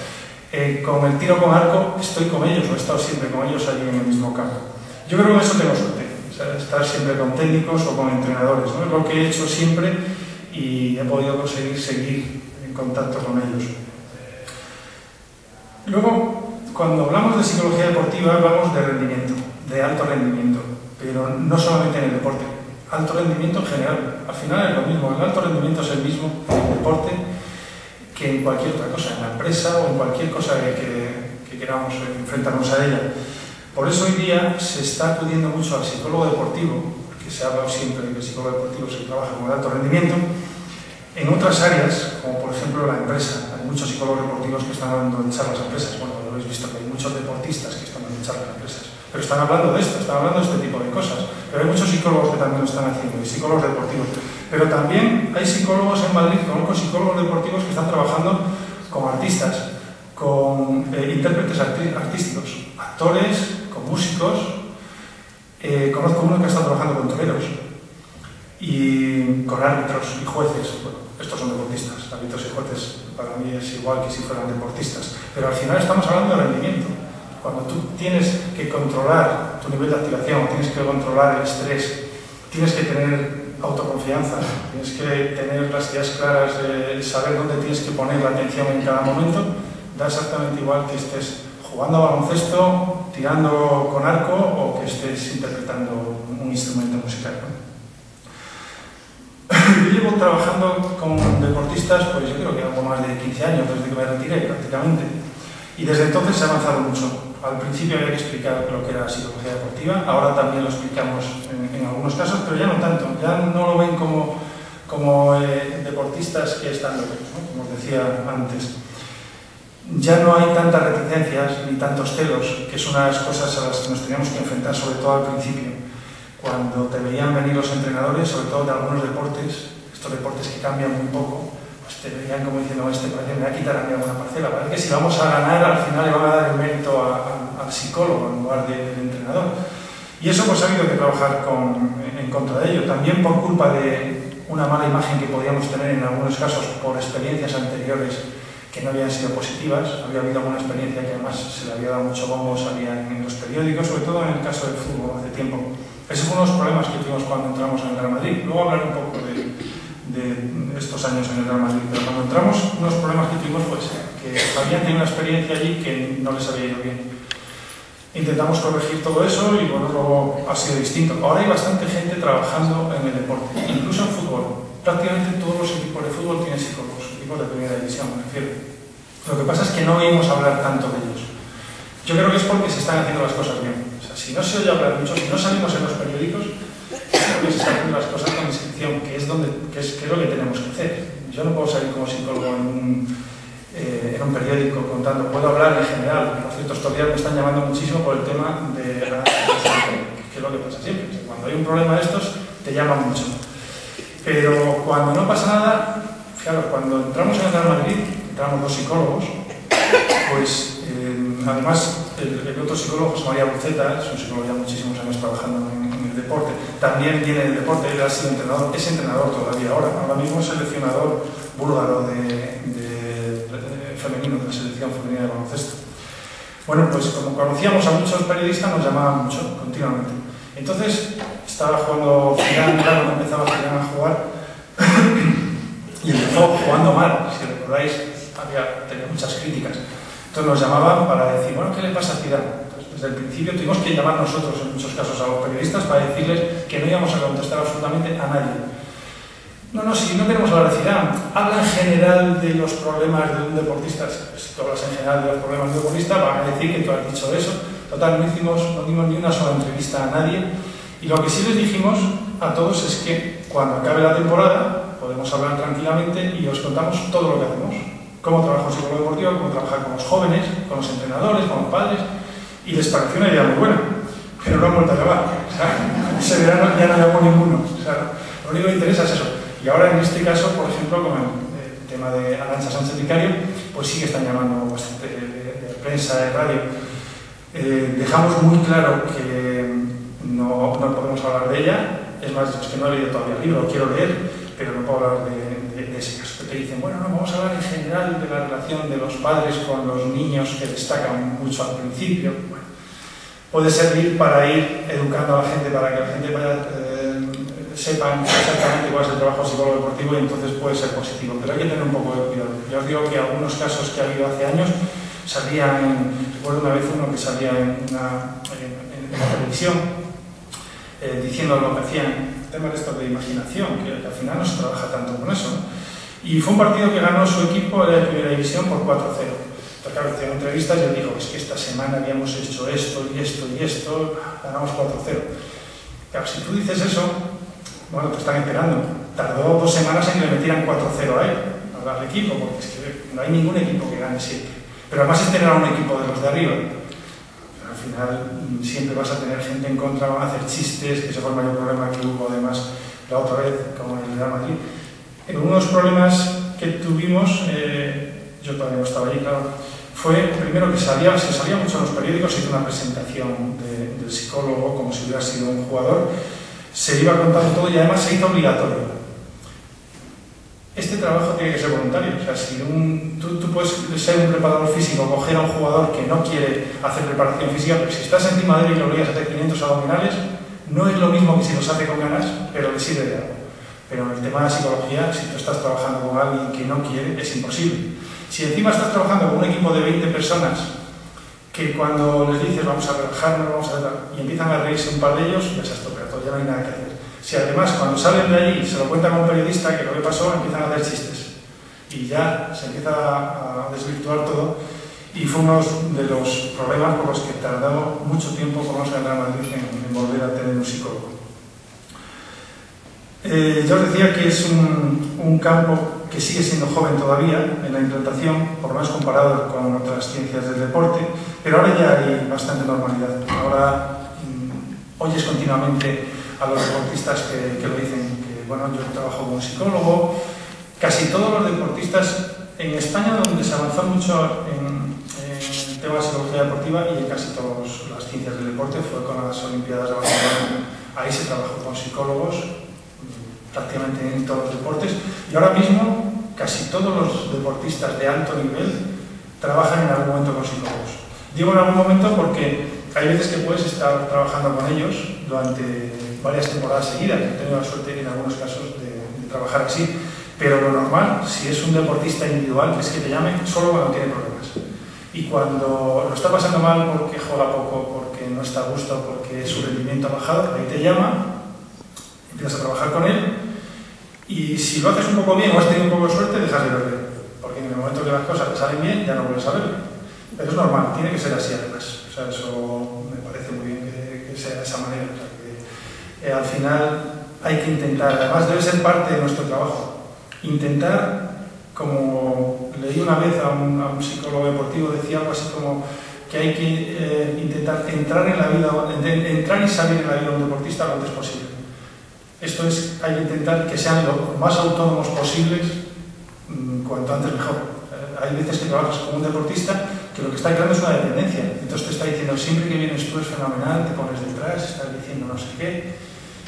[SPEAKER 3] Con el tiro con arco estoy con ellos, o he estado siempre con ellos allí en el mismo campo. Yo creo que eso tengo suerte, o sea, estar siempre con técnicos o con entrenadores, ¿no? Es lo que he hecho siempre y he podido conseguir seguir en contacto con ellos. Luego, cuando hablamos de psicología deportiva, hablamos de rendimiento, de alto rendimiento, pero no solamente en el deporte, alto rendimiento en general. Al final es lo mismo, el alto rendimiento es el mismo en el deporte que en cualquier otra cosa, en la empresa o en cualquier cosa que queramos enfrentarnos a ella. Por eso hoy día se está acudiendo mucho al psicólogo deportivo, porque se ha hablado siempre de que el psicólogo deportivo se trabaja con alto rendimiento, en otras áreas, como por ejemplo la empresa. Hay muchos psicólogos deportivos que están dando charlas a empresas. Bueno, lo habéis visto que hay muchos deportistas que están dando charlas a empresas, pero están hablando de esto, están hablando de este tipo de cosas. Pero hay muchos psicólogos que también lo están haciendo, y psicólogos deportivos. Pero también hay psicólogos en Madrid, conozco psicólogos deportivos que están trabajando con artistas, con intérpretes artísticos, actores, con músicos. Conozco uno que está trabajando con toreros y con árbitros y jueces. Bueno, estos son deportistas, árbitros y jueces para mí es igual que si fueran deportistas, pero al final estamos hablando de rendimiento. Cuando tú tienes que controlar tu nivel de activación, tienes que controlar el estrés, tienes que tener autoconfianza, tienes que tener las ideas claras, saber dónde tienes que poner la atención en cada momento, da exactamente igual que estés jugando a baloncesto, tirando con arco o que estés interpretando un instrumento musical, ¿no? Yo llevo trabajando con deportistas, pues yo creo que algo más de 15 años, desde que me retiré prácticamente. Y desde entonces se ha avanzado mucho. Al principio había que explicar lo que era psicología deportiva, ahora también lo explicamos en algunos casos, pero ya no tanto. Ya no lo ven como deportistas que están locos, ¿no? Como os decía antes. Ya no hay tantas reticencias ni tantos celos, que son unas cosas a las que nos teníamos que enfrentar, sobre todo al principio. Cuando te veían venir los entrenadores, sobre todo de algunos deportes, estos deportes que cambian muy poco, pues te veían como diciendo, este parece que me va a quitar a mí alguna parcela. Parece que si vamos a ganar, al final le van a dar el mérito al psicólogo en lugar del entrenador. Y eso pues ha habido que trabajar en contra de ello. También por culpa de una mala imagen que podíamos tener en algunos casos por experiencias anteriores que no habían sido positivas. Había habido alguna experiencia que además se le había dado mucho bombo, salía en los periódicos, sobre todo en el caso del fútbol hace tiempo. Ese fue uno de los problemas que tuvimos cuando entramos en el Real Madrid. Luego hablaré un poco de estos años en el Real Madrid, pero cuando entramos, unos problemas que tuvimos pues que habían tenido una experiencia allí que no les había ido bien. Intentamos corregir todo eso y bueno, luego ha sido distinto. Ahora hay bastante gente trabajando en el deporte, incluso en fútbol. Prácticamente todos los equipos de fútbol tienen psicólogos, equipos de primera división, me refiero. Lo que pasa es que no oímos hablar tanto de ellos. Yo creo que es porque se están haciendo las cosas bien. O sea, si no se oye hablar mucho, si no salimos en los periódicos, creo que se están haciendo las cosas con discreción, que es lo que tenemos que hacer. Yo no puedo salir como psicólogo en un periódico contando, puedo hablar en general. Por cierto, estos días me están llamando muchísimo por el tema de la que es lo que pasa siempre. Cuando hay un problema de estos, te llaman mucho. Pero cuando no pasa nada, fijaros, cuando entramos en el Real Madrid, entramos dos psicólogos, pues además el otro psicólogo, José María Buceta, es un psicólogo ya muchísimos años trabajando en el deporte, también viene del deporte, él ha sido entrenador, es entrenador todavía ahora mismo es seleccionador búlgaro de femenino, de la selección femenina de baloncesto. Bueno, pues como conocíamos a muchos periodistas, nos llamaban mucho, continuamente. Entonces, estaba jugando Zidane, cuando empezaba Zidane a jugar, y empezó jugando mal, si recordáis, tenía muchas críticas. Entonces nos llamaban para decir, bueno, ¿qué le pasa a Zidane? Entonces, desde el principio tuvimos que llamar nosotros, en muchos casos, a los periodistas para decirles que no íbamos a contestar absolutamente a nadie. No, si no queremos hablar de Zidane, habla en general de los problemas de un deportista. Si tú hablas en general de los problemas de un deportista, van a decir que tú has dicho eso. Tú Total, no dimos ni una sola entrevista a nadie, y lo que sí les dijimos a todos es que cuando acabe la temporada podemos hablar tranquilamente y os contamos todo lo que hacemos, cómo trabaja un psicólogo deportivo, cómo trabajar con los jóvenes, con los entrenadores, con los padres, y les pareció una idea muy buena, pero no han vuelto a llamar. O sea, ese verano ya no llamó ninguno. O sea, lo único que interesa es eso. Y ahora en este caso, por ejemplo, con el tema de Arantxa Sánchez Vicario, pues sí que están llamando bastante de prensa, de radio. Dejamos muy claro que no podemos hablar de ella. Es más, es que no he leído todavía el libro, lo quiero leer, pero no puedo hablar de ese caso. Que te dicen, bueno, no, vamos a hablar en general de la relación de los padres con los niños, que destacan mucho al principio. Bueno, puede servir para ir educando a la gente, para que la gente sepan exactamente cuál es el trabajo psicólogo deportivo, y entonces puede ser positivo. Pero hay que tener un poco de cuidado. Yo os digo que algunos casos que ha habido hace años recuerdo una vez uno que salía en la televisión, diciendo lo que hacían, temas de esto de imaginación, que al final no se trabaja tanto con eso, ¿no? Y fue un partido que ganó su equipo de primera división por 4-0. Entonces, claro, hicieron entrevistas y él dijo, es que esta semana habíamos hecho esto y esto y esto, ganamos 4-0. Claro, si tú dices eso, bueno, te están esperando. Tardó 2 semanas en que le metieran 4-0 a él, al equipo, porque es que no hay ningún equipo que gane siempre. Pero además es tener a un equipo de los de arriba. Al final siempre vas a tener gente en contra, van a hacer chistes, que ese fue el mayor problema que hubo además la otra vez, como en el Real Madrid. Uno de los problemas que tuvimos, yo todavía no estaba allí, claro, fue primero que se salía mucho en los periódicos, se hizo una presentación del psicólogo como si hubiera sido un jugador, se iba contando todo y además se hizo obligatorio. Este trabajo tiene que ser voluntario. O sea, si tú puedes ser un preparador físico, coger a un jugador que no quiere hacer preparación física, pero si estás encima de él y lo obligas a hacer 500 abdominales, no es lo mismo que si los hace con ganas, pero le sirve de algo. Pero en el tema de la psicología, si tú estás trabajando con alguien que no quiere, es imposible. Si encima estás trabajando con un equipo de 20 personas, que cuando les dices vamos a relajarnos, vamos a ver, y empiezan a reírse un par de ellos, ya se ha estropeado todo, ya no hay nada que hacer. Si además cuando salen de allí se lo cuentan a un periodista que lo que pasó, empiezan a hacer chistes y ya se empieza a desvirtuar todo, y fue uno de los problemas por los que tardó mucho tiempo, por lo menos en el Real Madrid, en volver a tener un psicólogo. Yo os decía que es un campo que sigue siendo joven todavía en la implantación, por lo menos comparado con otras ciencias del deporte, pero ahora ya hay bastante normalidad. Ahora oyes continuamente a los deportistas que lo dicen, que bueno, yo trabajo como psicólogo. Casi todos los deportistas en España, donde se avanzó mucho en temas de psicología deportiva y en casi todas las ciencias del deporte, fue con las Olimpiadas de Barcelona. Ahí se trabajó con psicólogos prácticamente en todos los deportes, y ahora mismo casi todos los deportistas de alto nivel trabajan en algún momento con psicólogos. Digo en algún momento porque hay veces que puedes estar trabajando con ellos durante varias temporadas seguidas. He tenido la suerte en algunos casos de trabajar así, pero lo normal, si es un deportista individual, es que te llamen solo cuando tiene problemas. Y cuando lo está pasando mal porque juega poco, porque no está a gusto, porque su rendimiento ha bajado, ahí te llama, empiezas a trabajar con él, y si lo haces un poco bien o has tenido un poco de suerte, dejas de verle, porque en el momento que las cosas te salen bien ya no vuelves a verle. Pero es normal, tiene que ser así además. O sea, eso me parece muy bien que sea de esa manera. O sea, que al final hay que intentar, además debe ser parte de nuestro trabajo, intentar, como leí una vez a un psicólogo deportivo, decía algo así como que hay que intentar entrar y salir en la vida de un deportista lo antes posible. Esto es, hay que intentar que sean lo más autónomos posibles, cuanto antes mejor. Hay veces que trabajas con un deportista que lo que está creando es una dependencia. Entonces te está diciendo, siempre que vienes tú es fenomenal, te pones detrás, estás diciendo no sé qué.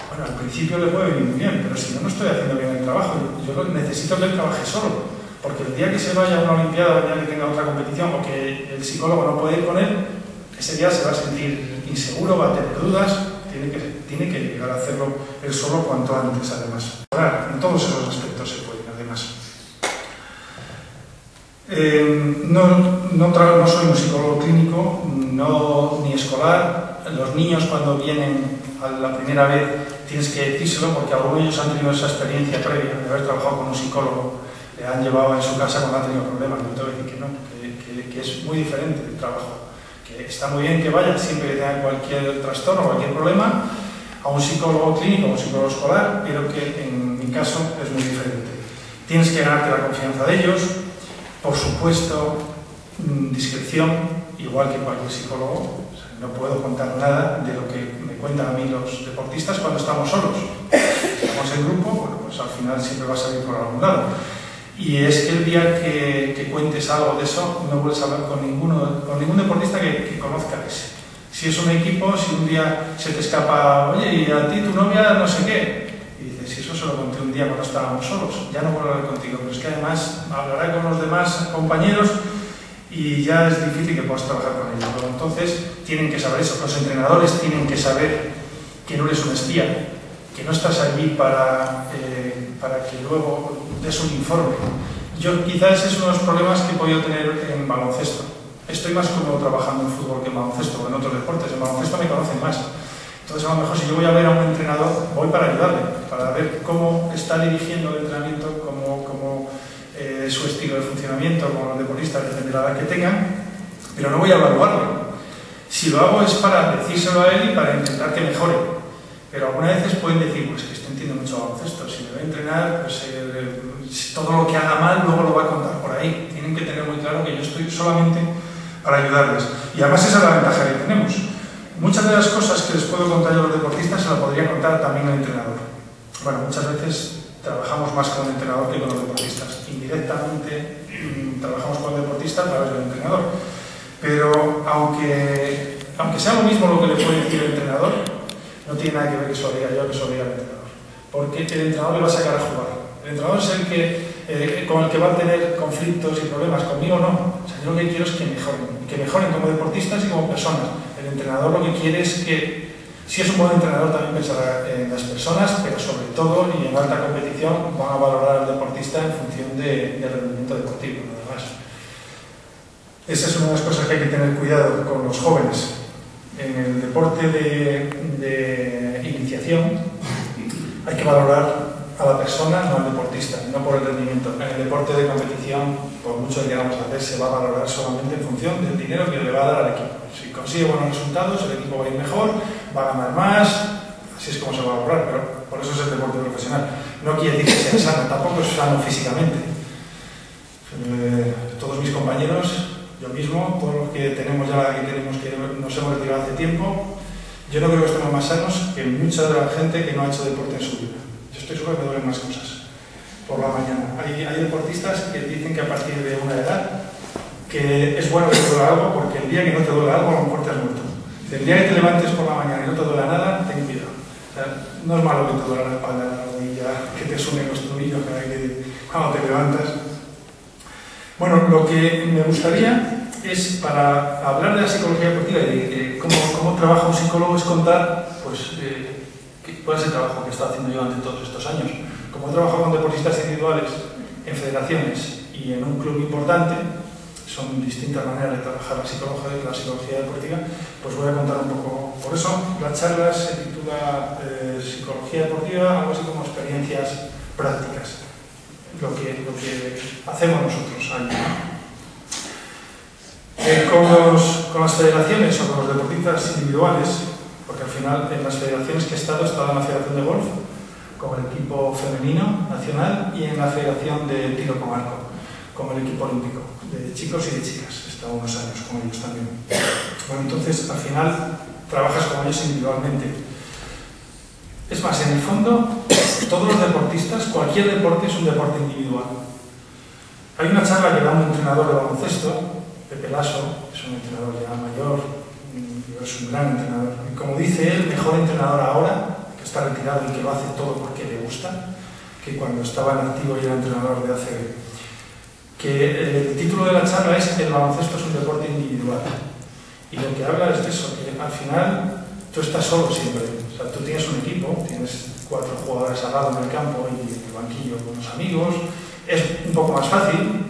[SPEAKER 3] Bueno, al principio le puede venir muy bien, pero si no estoy haciendo bien el trabajo, yo necesito que él trabaje solo. Porque el día que se vaya a una olimpiada, o el día que tenga otra competición, o que el psicólogo no puede ir con él, ese día se va a sentir inseguro, va a tener dudas. Tiene que llegar a hacerlo él solo cuanto antes, además. En todos esos aspectos se pueden, además. No soy un psicólogo clínico, ni escolar. Los niños, cuando vienen a la primera vez, tienes que decírselo, porque algunos de ellos han tenido esa experiencia previa de haber trabajado con un psicólogo, le han llevado en su casa cuando han tenido problemas. Yo te voy a decir que no, que es muy diferente el trabajo. que está muy bien que vayas siempre que tenga cualquier trastorno o cualquier problema a un psicólogo clínico o un psicólogo escolar, pero que en mi caso es muy diferente. Tienes que ganarte la confianza de ellos, por supuesto, discreción, igual que cualquier psicólogo. O sea, no puedo contar nada de lo que me cuentan a mí los deportistas cuando estamos solos. Si estamos en grupo, bueno, pues al final siempre va a salir por algún lado. Y es que el día que cuentes algo de eso, no vuelves a hablar con ningún deportista que conozca ese. Si es un equipo, si un día se te escapa, oye, y a ti tu novia no sé qué, y dices, si eso se lo conté un día cuando estábamos solos, ya no vuelvo a hablar contigo, pero es que además hablaré con los demás compañeros y ya es difícil que puedas trabajar con ellos. Pero entonces tienen que saber eso, los entrenadores tienen que saber que no eres un espía, que no estás allí para que luego des un informe. Yo quizás ese es uno de los problemas que he podido tener en baloncesto. Estoy más cómodo trabajando en fútbol que en baloncesto o en otros deportes. En baloncesto me conocen más. Entonces, a lo mejor si yo voy a ver a un entrenador, voy para ayudarle, para ver cómo está dirigiendo el entrenamiento, cómo su estilo de funcionamiento, como los deportistas, depende de la edad que tengan, pero no voy a evaluarlo. Si lo hago es para decírselo a él y para intentar que mejore. Pero algunas veces pueden decir, pues que este entiende mucho baloncesto, si me va a entrenar, pues todo lo que haga mal luego lo va a contar por ahí. Tienen que tener muy claro que yo estoy solamente para ayudarles. Y además esa es la ventaja que tenemos. Muchas de las cosas que les puedo contar yo a los deportistas se las podría contar también al entrenador. Bueno, muchas veces trabajamos más con el entrenador que con los deportistas. Indirectamente trabajamos con el deportista a través del entrenador. Pero aunque sea lo mismo lo que le puede decir el entrenador, no tiene nada que ver que eso lo diga yo, que eso lo diga el entrenador. Porque el entrenador le va a sacar a jugar. El entrenador es el que, con el que va a tener conflictos y problemas. Conmigo no. O sea, yo lo que quiero es que mejoren como deportistas y como personas. El entrenador lo que quiere es que, si es un buen entrenador, también pensará en las personas, pero sobre todo, y en alta competición, van a valorar al deportista en función del rendimiento deportivo, nada más. Esa es una de las cosas que hay que tener cuidado con los jóvenes. En el deporte de iniciación hay que valorar a la persona, no al deportista, no por el rendimiento. En el deporte de competición, por mucho que queramos hacer, se va a valorar solamente en función del dinero que le va a dar al equipo. Si consigue buenos resultados, el equipo va a ir mejor, va a ganar más, así es como se va a valorar, pero por eso es el deporte profesional. No quiere decir que sea sano, tampoco es sano físicamente. Todos mis compañeros, yo mismo, todos los que tenemos ya la edad que tenemos, que nos hemos retirado hace tiempo, yo no creo que estemos más sanos que mucha de la gente que no ha hecho deporte en su vida. Yo estoy seguro que me duelen más cosas por la mañana. Hay deportistas que dicen que a partir de una edad que es bueno que te duela algo, porque el día que no te duela algo a lo mejor te has muerto. El día que te levantes por la mañana y no te duela nada, ten cuidado. O sea, no es malo que te duela la espalda, la rodilla, que te suenen los tobillos cuando te levantas. Bueno, lo que me gustaría es, para hablar de la psicología deportiva y de cómo trabaja un psicólogo, es contar cuál es el trabajo que he estado haciendo yo durante todos estos años. Como he trabajado con deportistas individuales en federaciones y en un club importante, son distintas maneras de trabajar la psicología deportiva, pues voy a contar un poco. Por eso la charla se titula Psicología deportiva, algo así como experiencias prácticas. Lo que hacemos nosotros allí. Con las federaciones o con los deportistas individuales, porque al final en las federaciones que he estado en la Federación de Golf, con el equipo femenino nacional, y en la Federación de Tiro con Arco, con el equipo olímpico, de chicos y de chicas. He estado unos años con ellos también. Bueno, entonces al final trabajas con ellos individualmente. Es más, en el fondo, todos los deportistas, cualquier deporte es un deporte individual. Hay una charla que da un entrenador de baloncesto, Pepe Lasso, es un entrenador ya mayor, es un gran entrenador. Y como dice él, mejor entrenador ahora, que está retirado y que lo hace todo porque le gusta, que cuando estaba en activo y era entrenador de ACB. Que el título de la charla es El baloncesto es un deporte individual. Y lo que habla es de eso, que al final tú estás solo siempre. O sea, tú tienes un equipo, tienes 4 jugadores al lado en el campo y en el banquillo con los amigos. Es un poco más fácil.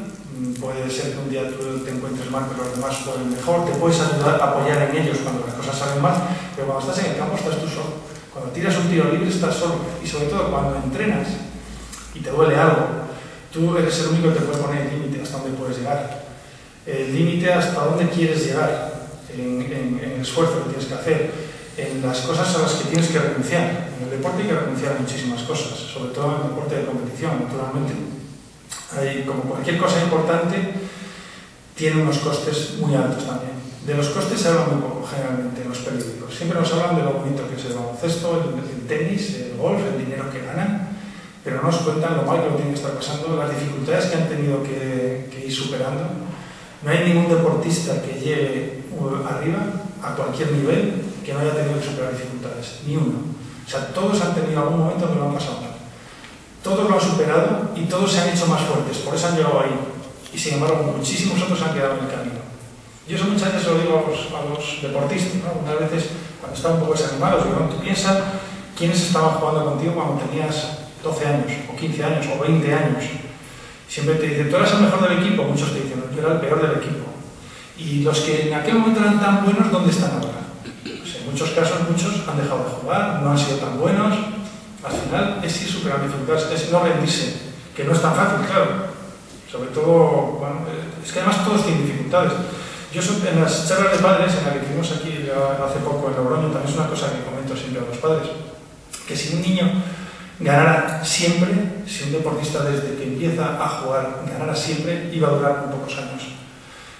[SPEAKER 3] Puede ser que un día tú te encuentres mal, pero los demás jueguen mejor. Te puedes ayudar a apoyar en ellos cuando las cosas salen mal. Pero cuando estás en el campo estás tú solo. Cuando tiras un tiro libre estás solo. Y sobre todo cuando entrenas y te duele algo, tú eres el único que te puede poner el límite hasta dónde puedes llegar. El límite hasta dónde quieres llegar. en el esfuerzo que tienes que hacer, en las cosas a las que tienes que renunciar. En el deporte hay que renunciar a muchísimas cosas, sobre todo en el deporte de competición, naturalmente. Como cualquier cosa importante, tiene unos costes muy altos también. De los costes se habla muy poco, generalmente, en los periódicos. Siempre nos hablan de lo bonito que es el baloncesto, el tenis, el golf, el dinero que ganan, pero no nos cuentan lo mal que lo tienen que estar pasando, las dificultades que han tenido que ir superando. No hay ningún deportista que llegue arriba, a cualquier nivel, que no haya tenido que superar dificultades, ni uno. O sea, todos han tenido algún momento donde lo han pasado mal. Todos lo han superado y todos se han hecho más fuertes, por eso han llegado ahí. Y sin embargo, muchísimos otros han quedado en el camino. Yo eso muchas veces lo digo a los deportistas, ¿no? Unas veces, cuando están un poco desanimados, digo, tú piensas quiénes estaban jugando contigo cuando tenías 12 años, o 15 años, o 20 años. Siempre te dicen, tú eras el mejor del equipo, muchos te dicen, yo era el peor del equipo. Y los que en aquel momento eran tan buenos, ¿dónde están ahora? Pues en muchos casos, muchos han dejado de jugar, no han sido tan buenos. Al final es ir superando dificultades, es no rendirse, que no es tan fácil, claro. Sobre todo, bueno, es que además todos tienen dificultades. Yo en las charlas de padres, en la que tuvimos aquí hace poco en Logroño, también es una cosa que comento siempre a los padres, que si un niño ganara siempre, si un deportista desde que empieza a jugar ganara siempre, iba a durar muy pocos años.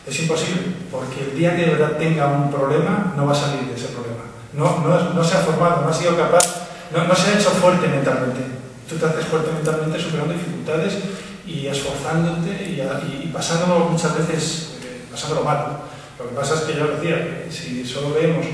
[SPEAKER 3] Es imposible, porque el día que de verdad tenga un problema, no va a salir de ese problema. No se ha formado, no ha sido capaz, no se ha hecho fuerte mentalmente. Tú te haces fuerte mentalmente superando dificultades y esforzándote y pasándolo muchas veces, pasándolo mal. Lo que pasa es que yo decía que si solo vemos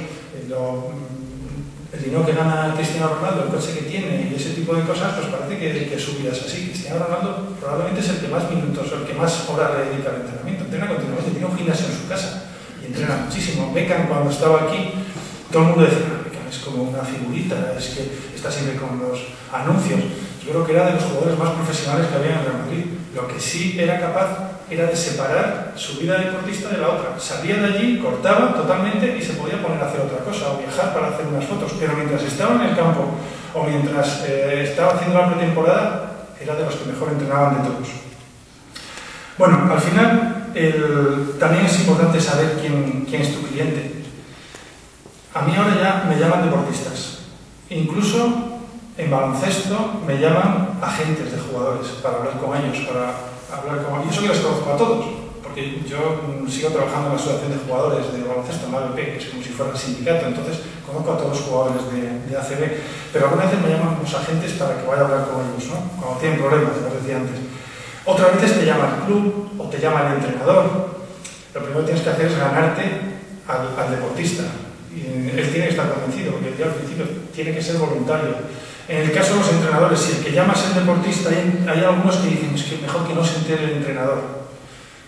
[SPEAKER 3] el dinero que gana Cristiano Ronaldo, el coche que tiene y ese tipo de cosas, pues parece que su vida es así. Cristiano Ronaldo probablemente es el que más minutos, el que más horas le dedica al entrenamiento. Entrena continuamente, tiene un gimnasio en su casa y entrena muchísimo. Beckham, cuando estaba aquí, todo el mundo decía, Beckham es como una figurita, es que está siempre con los anuncios. Yo creo que era de los jugadores más profesionales que había en el Real Madrid. Lo que sí era capaz era de separar su vida deportista de la otra. Salía de allí, cortaba totalmente y se podía poner a hacer otra cosa, o viajar para hacer unas fotos. Pero mientras estaba en el campo o mientras estaba haciendo la pretemporada, era de los que mejor entrenaban de todos. Bueno, al final también es importante saber quién es tu cliente. A mí ahora ya me llaman deportistas. Incluso en baloncesto me llaman agentes de jugadores para hablar con ellos, y eso que les conozco a todos, porque yo sigo trabajando en la asociación de jugadores de baloncesto, en la ABP, que es como si fuera el sindicato, entonces conozco a todos los jugadores de ACB, pero algunas veces me llaman los agentes para que vaya a hablar con ellos, ¿no? Cuando tienen problemas, como decía antes. Otras veces te llama el club o te llama el entrenador. Lo primero que tienes que hacer es ganarte al deportista. Y él tiene que estar convencido, porque al principio tiene que ser voluntario. En el caso de los entrenadores, si el que llama es el deportista, hay algunos que dicen es que mejor que no se entere el entrenador.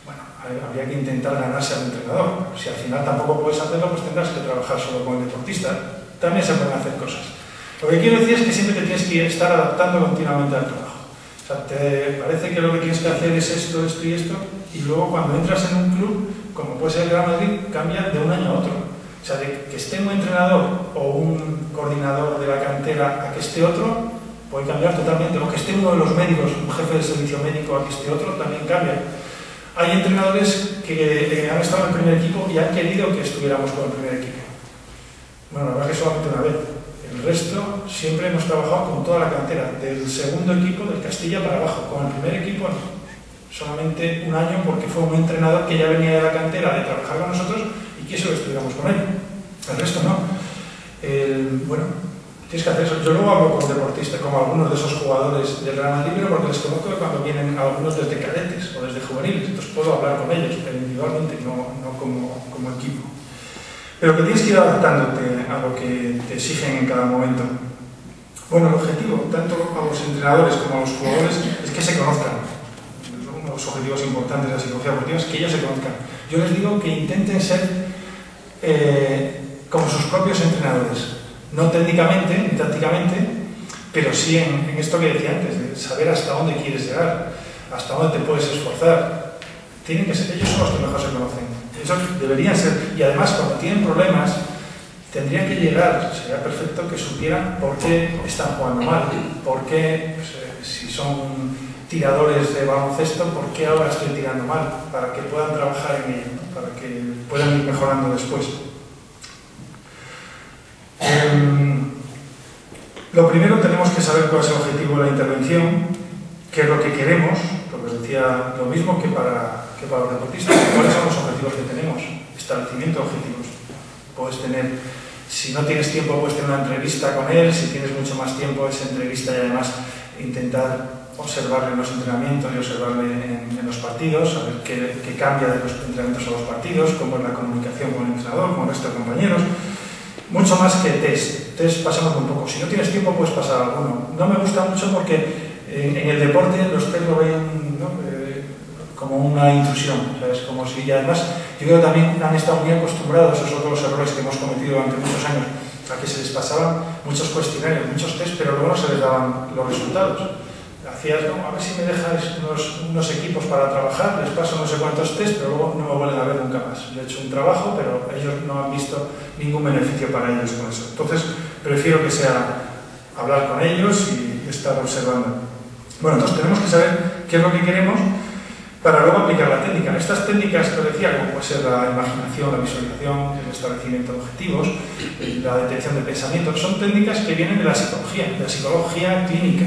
[SPEAKER 3] Bueno, habría que intentar ganarse al entrenador. Si al final tampoco puedes hacerlo, pues tendrás que trabajar solo con el deportista. También se pueden hacer cosas. Lo que quiero decir es que siempre te tienes que estar adaptando continuamente al trabajo. O sea, te parece que lo que tienes que hacer es esto, esto y esto, y luego cuando entras en un club, como puede ser el Real Madrid, cambia de un año a otro. O sea, de que esté un entrenador o un coordinador de la cantera a que esté otro, puede cambiar totalmente. O que esté uno de los médicos, un jefe de servicio médico, a que esté otro, también cambia. Hay entrenadores que han estado en el primer equipo y han querido que estuviéramos con el primer equipo. Bueno, la verdad que solamente una vez. El resto siempre hemos trabajado con toda la cantera, del segundo equipo, del Castilla para abajo. Con el primer equipo no. Solamente un año porque fue un entrenador que ya venía de la cantera de trabajar con nosotros y quiso que estuviéramos con él. El resto no. Bueno, tienes que hacer eso. Yo luego hablo con deportistas, como algunos de esos jugadores del Real Madrid, pero porque les conozco cuando vienen algunos desde cadetes o desde juveniles, entonces puedo hablar con ellos, pero individualmente, no como equipo. Pero que tienes que ir adaptándote a lo que te exigen en cada momento. Bueno, el objetivo, tanto a los entrenadores como a los jugadores, es que se conozcan. Uno de los objetivos importantes de la psicología deportiva es que ellos se conozcan. Yo les digo que intenten ser como sus propios entrenadores. No técnicamente ni tácticamente, pero sí en esto que decía antes, de saber hasta dónde quieres llegar, hasta dónde te puedes esforzar. Tienen que ser, ellos son los que mejor se conocen. Eso deberían ser, y además cuando tienen problemas, tendrían que llegar, sería perfecto que supieran por qué están jugando mal, por qué, pues, si son tiradores de baloncesto, ¿por qué ahora estoy tirando mal? Para que puedan trabajar en ello, ¿no? Para que puedan ir mejorando después. Lo primero, tenemos que saber cuál es el objetivo de la intervención, qué es lo que queremos, lo que os decía, lo mismo que para los deportistas, cuáles son los objetivos que tenemos, establecimiento de objetivos. Puedes tener, si no tienes tiempo, puedes tener una entrevista con él, si tienes mucho más tiempo, esa entrevista y además intentar observarle en los entrenamientos y observarle en los partidos, saber qué cambia de los entrenamientos a los partidos, cómo es la comunicación con el entrenador, con el resto de compañeros. Mucho más que test. Test pasamos un poco. Si no tienes tiempo, puedes pasar alguno. No me gusta mucho porque en el deporte los test lo ven, ¿no? Como una intrusión, ¿sabes? Como si, y además, yo creo que también han estado muy acostumbrados, esos son los errores que hemos cometido durante muchos años, a que se les pasaban muchos cuestionarios, muchos test, pero luego no se les daban los resultados. Hacías, ¿no? A ver si me dejas unos equipos para trabajar, les paso no sé cuántos test, pero luego no me vuelven a ver nunca más. Yo he hecho un trabajo, pero ellos no han visto ningún beneficio para ellos con eso. Entonces, prefiero que sea hablar con ellos y estar observando. Bueno, entonces tenemos que saber qué es lo que queremos para luego aplicar la técnica. Estas técnicas que os decía, como puede ser la imaginación, la visualización, el establecimiento de objetivos, la detección de pensamientos, son técnicas que vienen de la psicología clínica,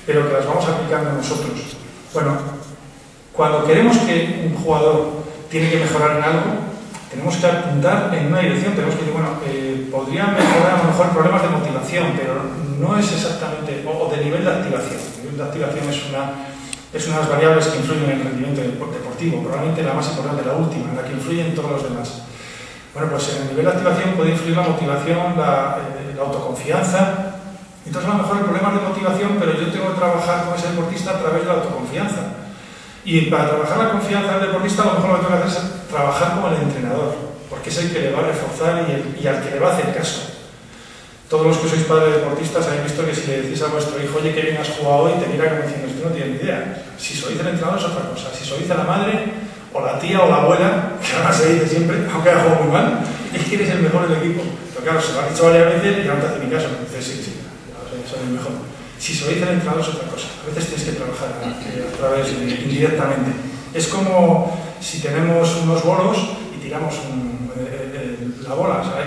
[SPEAKER 3] pero que las vamos aplicando nosotros. Bueno, cuando queremos que un jugador tiene que mejorar en algo, tenemos que apuntar en una dirección, tenemos que decir, bueno, podría mejorar a lo mejor problemas de motivación, pero no es exactamente, o de nivel de activación. El nivel de activación es una de las variables que influyen en el rendimiento deportivo, probablemente la más importante, la última, en la que influyen todos los demás. Bueno, pues en el nivel de activación puede influir la motivación, la autoconfianza. Entonces, a lo mejor el problema es de motivación, pero yo tengo que trabajar con ese deportista a través de la autoconfianza. Y para trabajar la confianza del deportista, a lo mejor lo que tengo que hacer es trabajar con el entrenador, porque es el que le va a reforzar y al que le va a hacer caso. Todos los que sois padres de deportistas habéis visto que si le decís a vuestro hijo, oye, que bien has jugado hoy, te mira como diciendo, esto no tiene ni idea. Si se lo dice el entrenador es otra cosa. Si se lo dice la madre, o la tía, o la abuela, que además se dice siempre, aunque haya jugado muy mal, es que eres el mejor del equipo. Pero claro, se lo ha dicho varias veces y ya no te hace ni caso. Dices, sí, soy el mejor. Si se lo dice el entrenador es otra cosa. A veces tienes que trabajar a través indirectamente. Es como si tenemos unos bolos y tiramos la bola. O sea,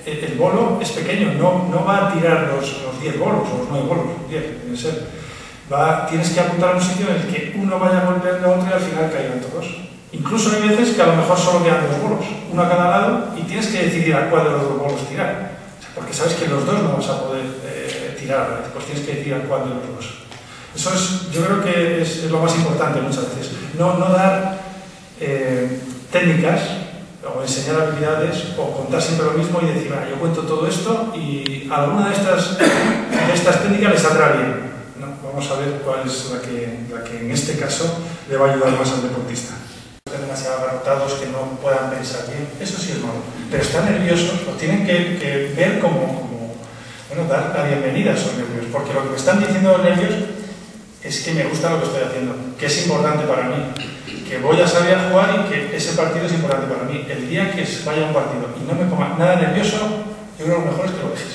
[SPEAKER 3] el bolo es pequeño, no va a tirar los 10 bolos o los 9 bolos, 10, debe ser. Tienes que apuntar a un sitio en el que uno vaya golpeando a otro y al final caigan todos. Incluso hay veces que a lo mejor solo quedan 2 bolos, uno a cada lado, y tienes que decidir a cuál de los 2 bolos tirar. O sea, porque sabes que los dos no vas a poder tirar, pues tienes que decidir a cuál de los dos. Eso es, yo creo que es lo más importante muchas veces. No dar técnicas o enseñar habilidades o contar siempre lo mismo y decir, yo cuento todo esto y alguna de estas técnicas les saldrá bien. No, vamos a ver cuál es la que en este caso le va a ayudar más al deportista. Están demasiado agarrotados, que no puedan pensar bien, eso sí es malo. Pero están nerviosos, lo tienen que ver como bueno, dar la bienvenida a esos nervios, porque lo que me están diciendo los nervios es que me gusta lo que estoy haciendo, que es importante para mí, que voy a salir a jugar y que ese partido es importante para mí. El día que vaya a un partido y no me ponga nada nervioso, yo creo que lo mejor es que lo dejes,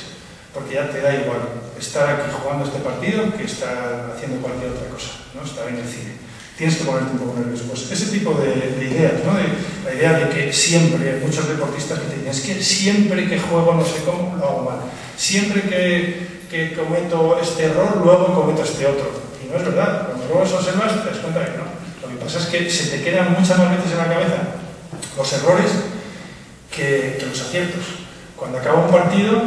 [SPEAKER 3] porque ya te da igual estar aquí jugando este partido que estar haciendo cualquier otra cosa, ¿no? Estar en el cine. Tienes que ponerte un poco nervioso. Pues ese tipo de ideas, ¿no? La idea de que siempre, hay muchos deportistas que te dicen, es que siempre que juego no sé cómo, lo hago mal. Siempre que cometo este error, luego cometo este otro. Y no es verdad. Cuando luego eso observas, te das cuenta que no. Lo que pasa es que se te quedan muchas más veces en la cabeza los errores que los aciertos. Cuando acaba un partido,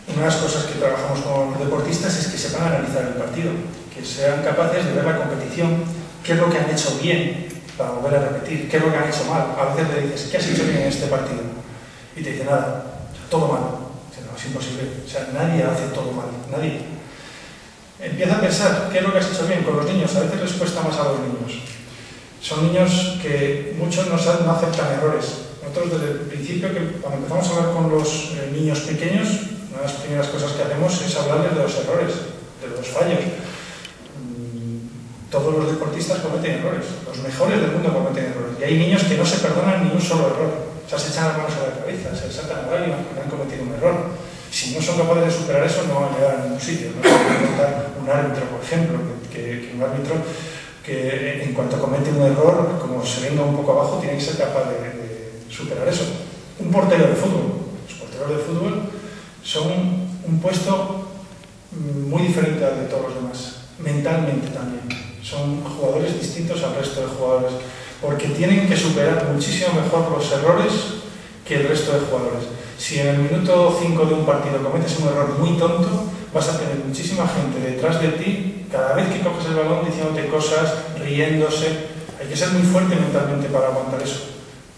[SPEAKER 3] una de las cosas que trabajamos con los deportistas es que sepan analizar el partido, que sean capaces de ver la competición, qué es lo que han hecho bien para volver a repetir, qué es lo que han hecho mal. A veces le dices, ¿qué has hecho bien en este partido? Y te dice, nada, todo mal. No, es imposible. O sea, nadie hace todo mal, nadie. Empieza a pensar, ¿qué es lo que has hecho bien con los niños? A veces les cuesta más a los niños. Son niños que muchos no aceptan errores. Nosotros desde el principio, cuando empezamos a hablar con los niños pequeños, una de las primeras cosas que hacemos es hablarles de los errores, de los fallos. Todos los deportistas cometen errores, los mejores del mundo cometen errores. Y hay niños que no se perdonan ni un solo error. O sea, se echan las manos a la cabeza, se saltan al baño porque han cometido un error. Si no son capaces de superar eso, no van a llegar a ningún sitio. No se puede montar un árbitro, por ejemplo, que que un árbitro que en cuanto comete un error, como se venga un poco abajo, tiene que ser capaz de superar eso. Un portero de fútbol. Los porteros de fútbol son un puesto muy diferente al de todos los demás, mentalmente también. Son jugadores distintos al resto de jugadores, porque tienen que superar muchísimo mejor los errores que el resto de jugadores. Si en el minuto 5 de un partido cometes un error muy tonto, vas a tener muchísima gente detrás de ti, cada vez que coges el balón diciéndote cosas, riéndose. Hay que ser muy fuerte mentalmente para aguantar eso.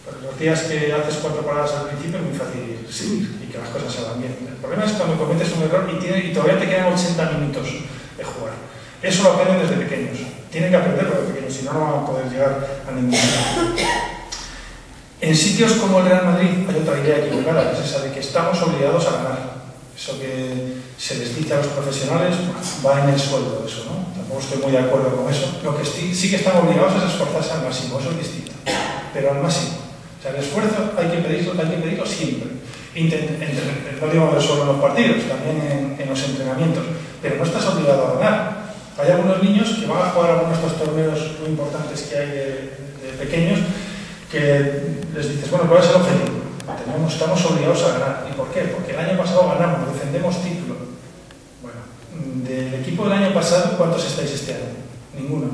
[SPEAKER 3] Pero los días que haces 4 paradas al principio es muy fácil seguir y que las cosas se van bien. El problema es cuando cometes un error y todavía te quedan 80 minutos de jugar. Eso lo aprenden desde pequeños. Tienen que aprenderlo desde pequeños, si no, no van a poder llegar a ningún lado. En sitios como el Real Madrid hay otra idea equivocada, que es esa de que estamos obligados a ganar. Eso que se les dice a los profesionales, va en el sueldo, eso, ¿no? Tampoco estoy muy de acuerdo con eso. Lo que sí que están obligados es a esforzarse al máximo, eso es distinto, pero al máximo. O sea, el esfuerzo hay que pedirlo siempre. No digo solo en los partidos, también en los entrenamientos, pero no estás obligado a ganar. Hay algunos niños que van a jugar algunos de estos torneos muy importantes que hay de pequeños, que les dices, bueno, ¿cuál es el objetivo? Estamos obligados a ganar. ¿Y por qué? Porque el año pasado ganamos, defendemos título. Bueno, del equipo del año pasado, ¿cuántos estáis este año? Ninguno.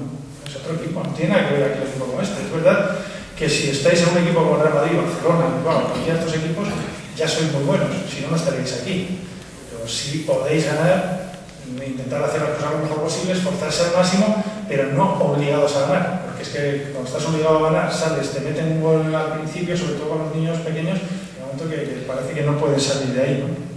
[SPEAKER 3] Es otro equipo, no tiene nada que ver aquí un equipo como este. Es verdad que si estáis en un equipo como Real Madrid, Barcelona, cualquiera de estos equipos, ya sois muy buenos, si no, no estaréis aquí. Pero si podéis ganar, intentar hacer las cosas lo mejor posible, esforzarse al máximo, pero no obligados a ganar. Porque es que cuando estás obligado a ganar, sales, te meten un gol al principio, sobre todo con los niños pequeños, en el momento que parece que no puedes salir de ahí, ¿no?